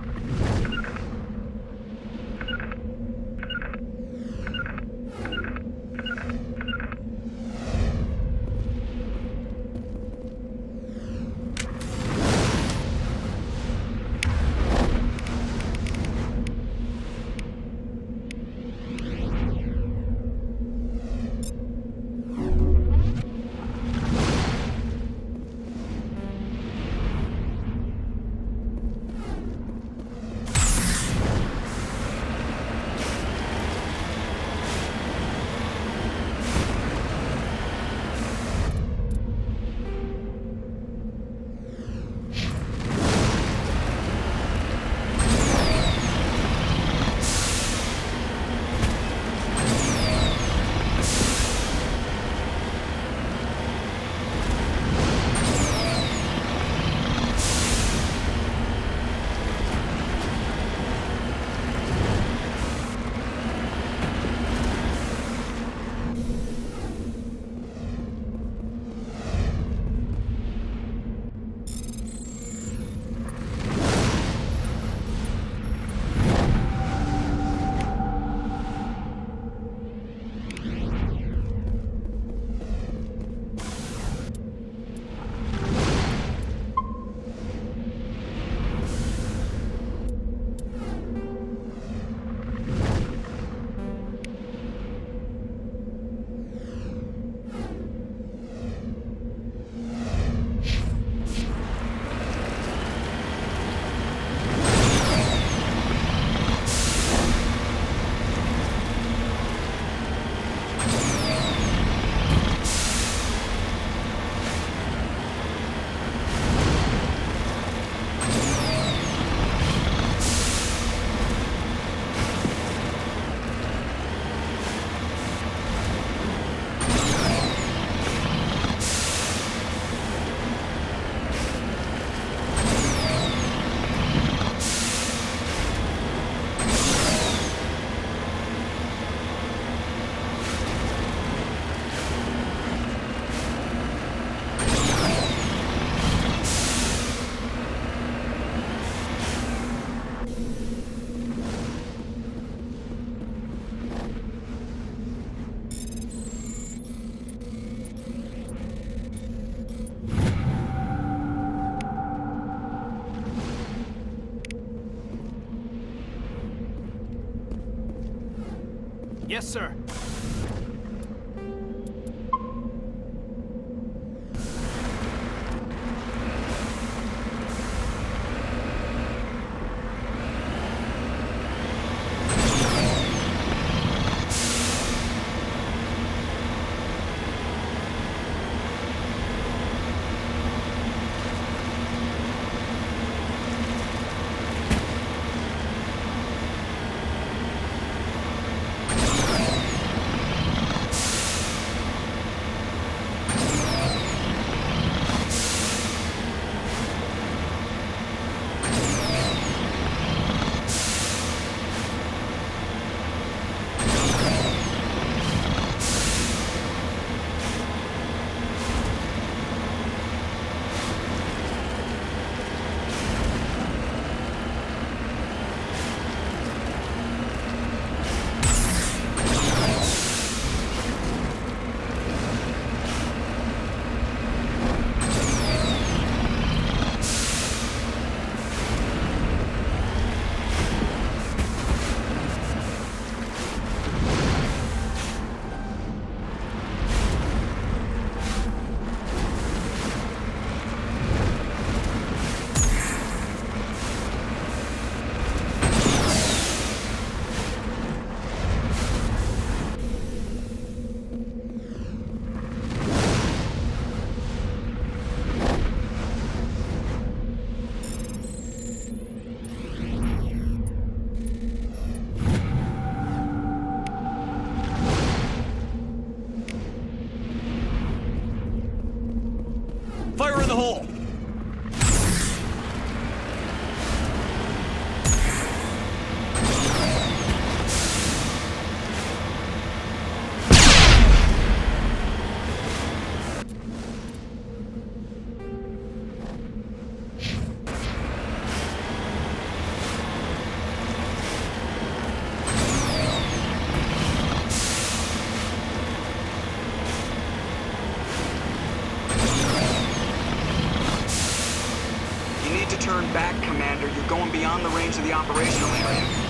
Yes, sir. back, Commander. You're going beyond the range of the operational area.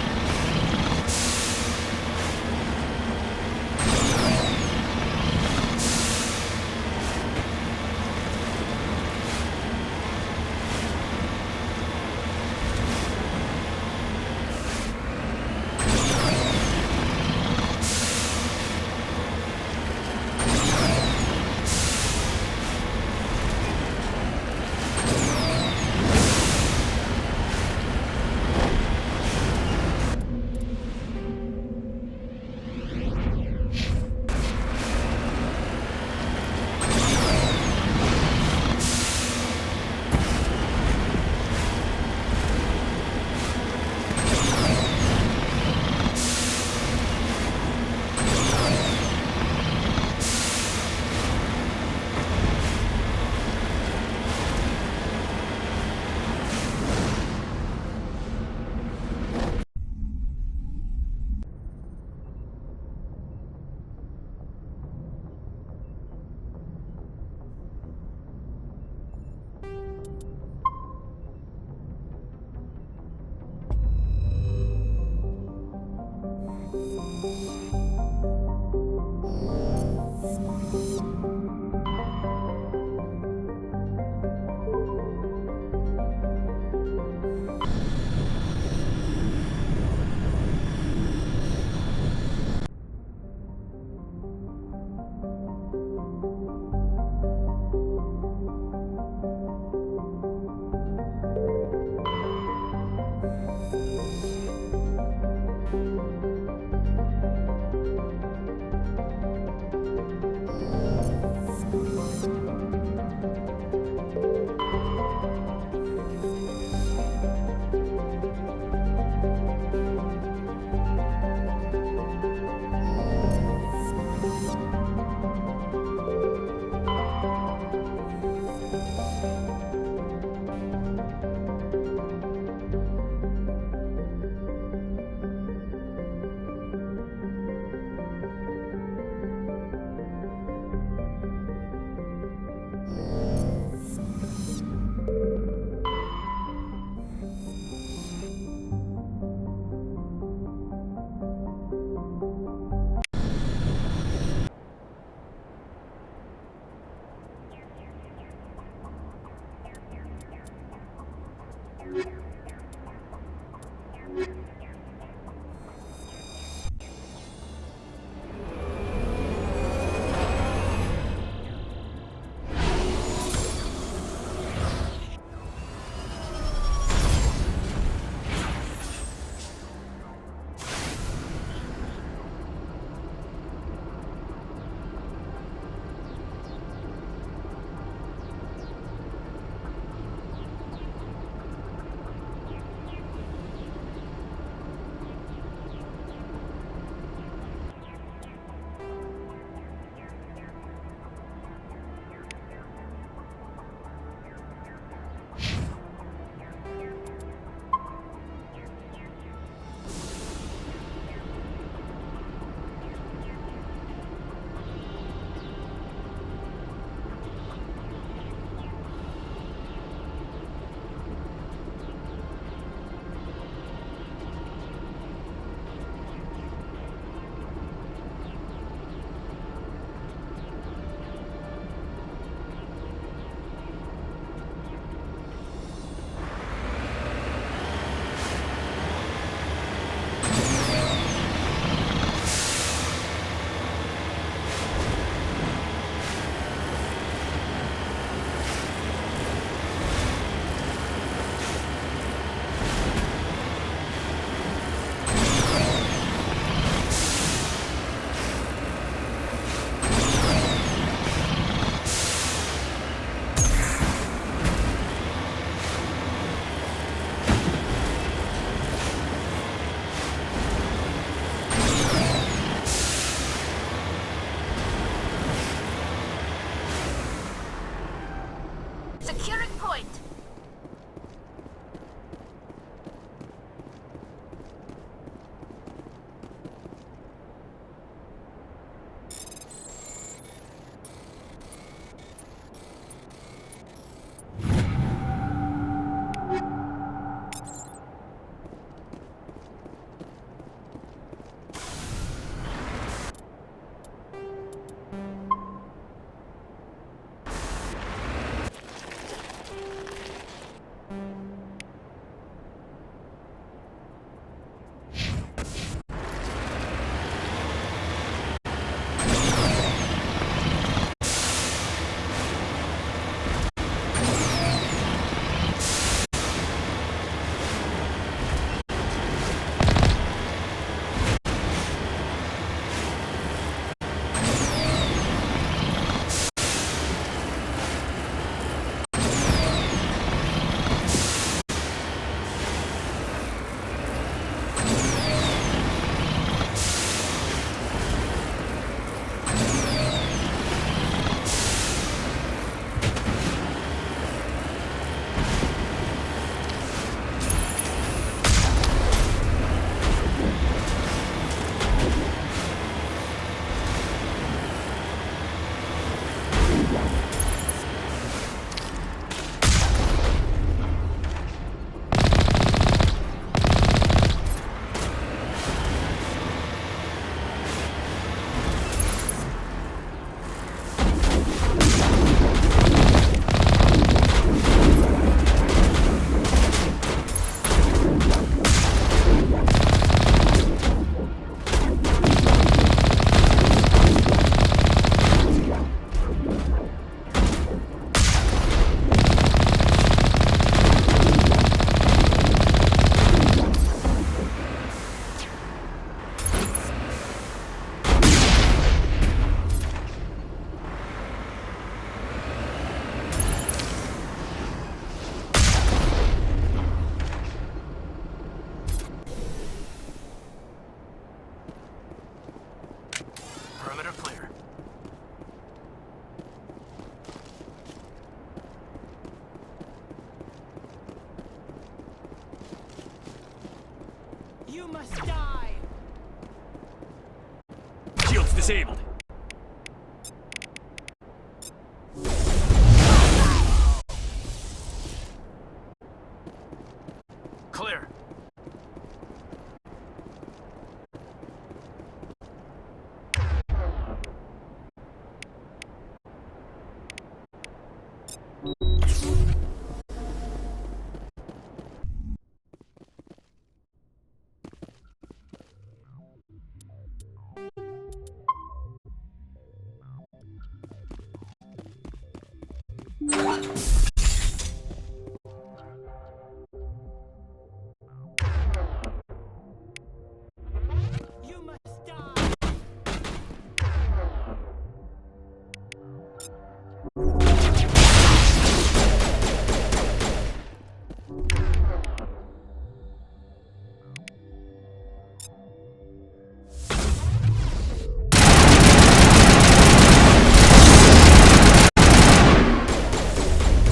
You must die! Shields disabled. Clear.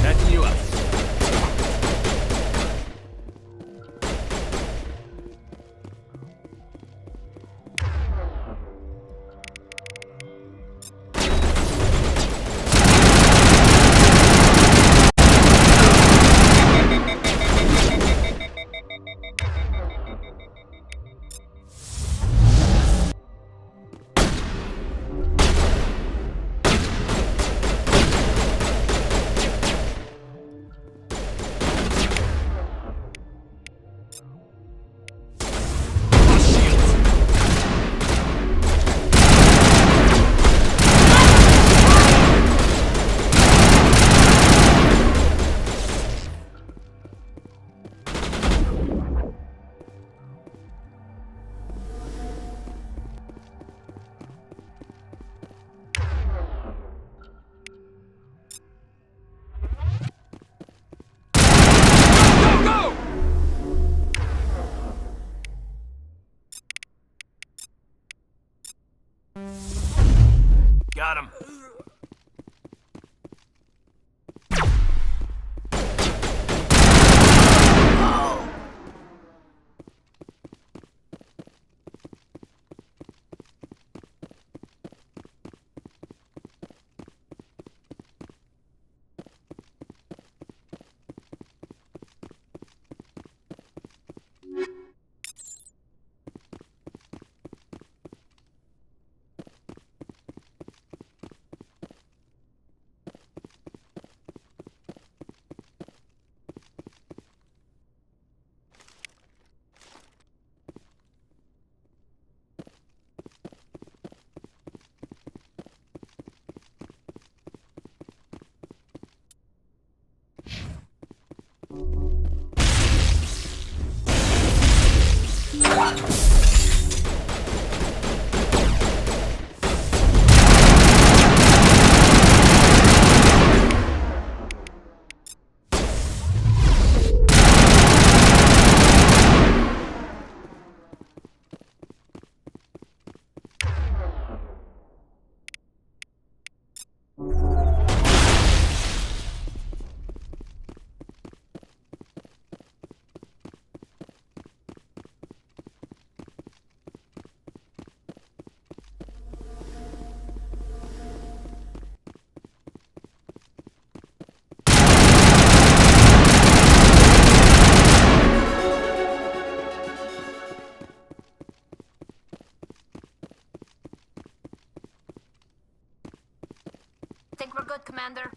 Backing you up. Got him. Think we're good, Commander?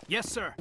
Yes, sir.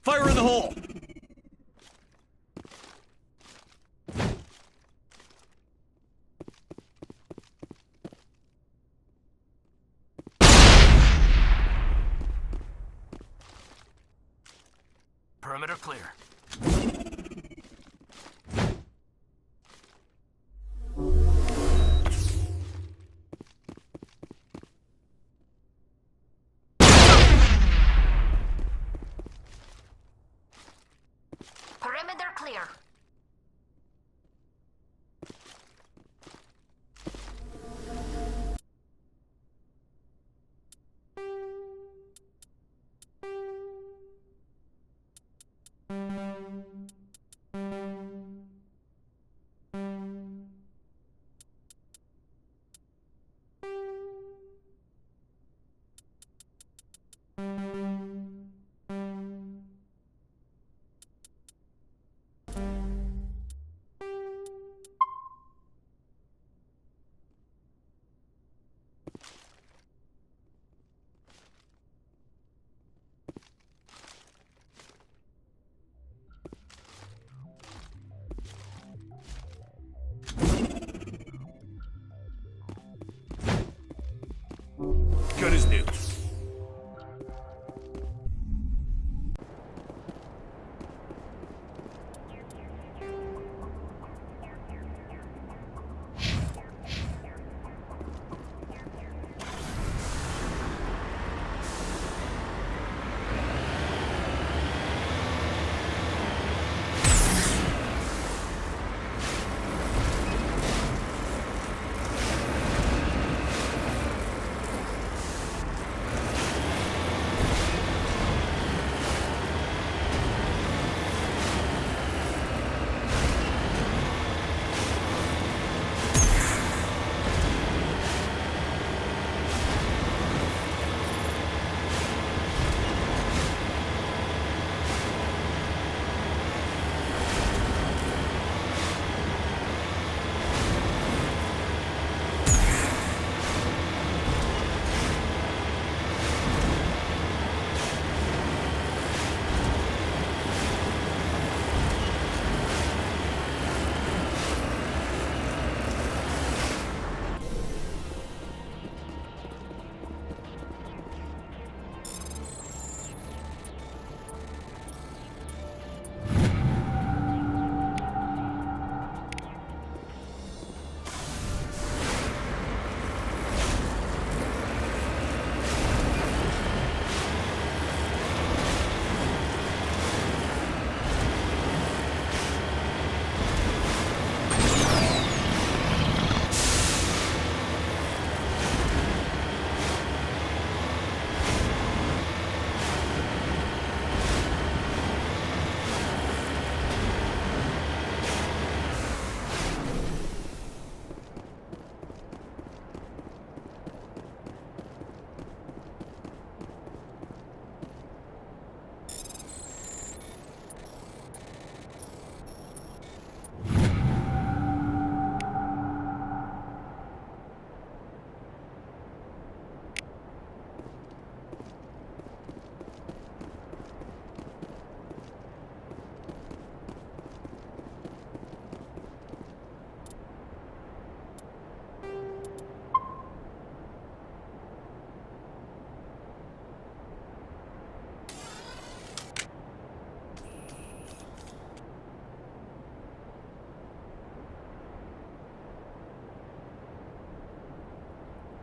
Fire in the hole! Perimeter clear. Perimeter clear. Gun is new.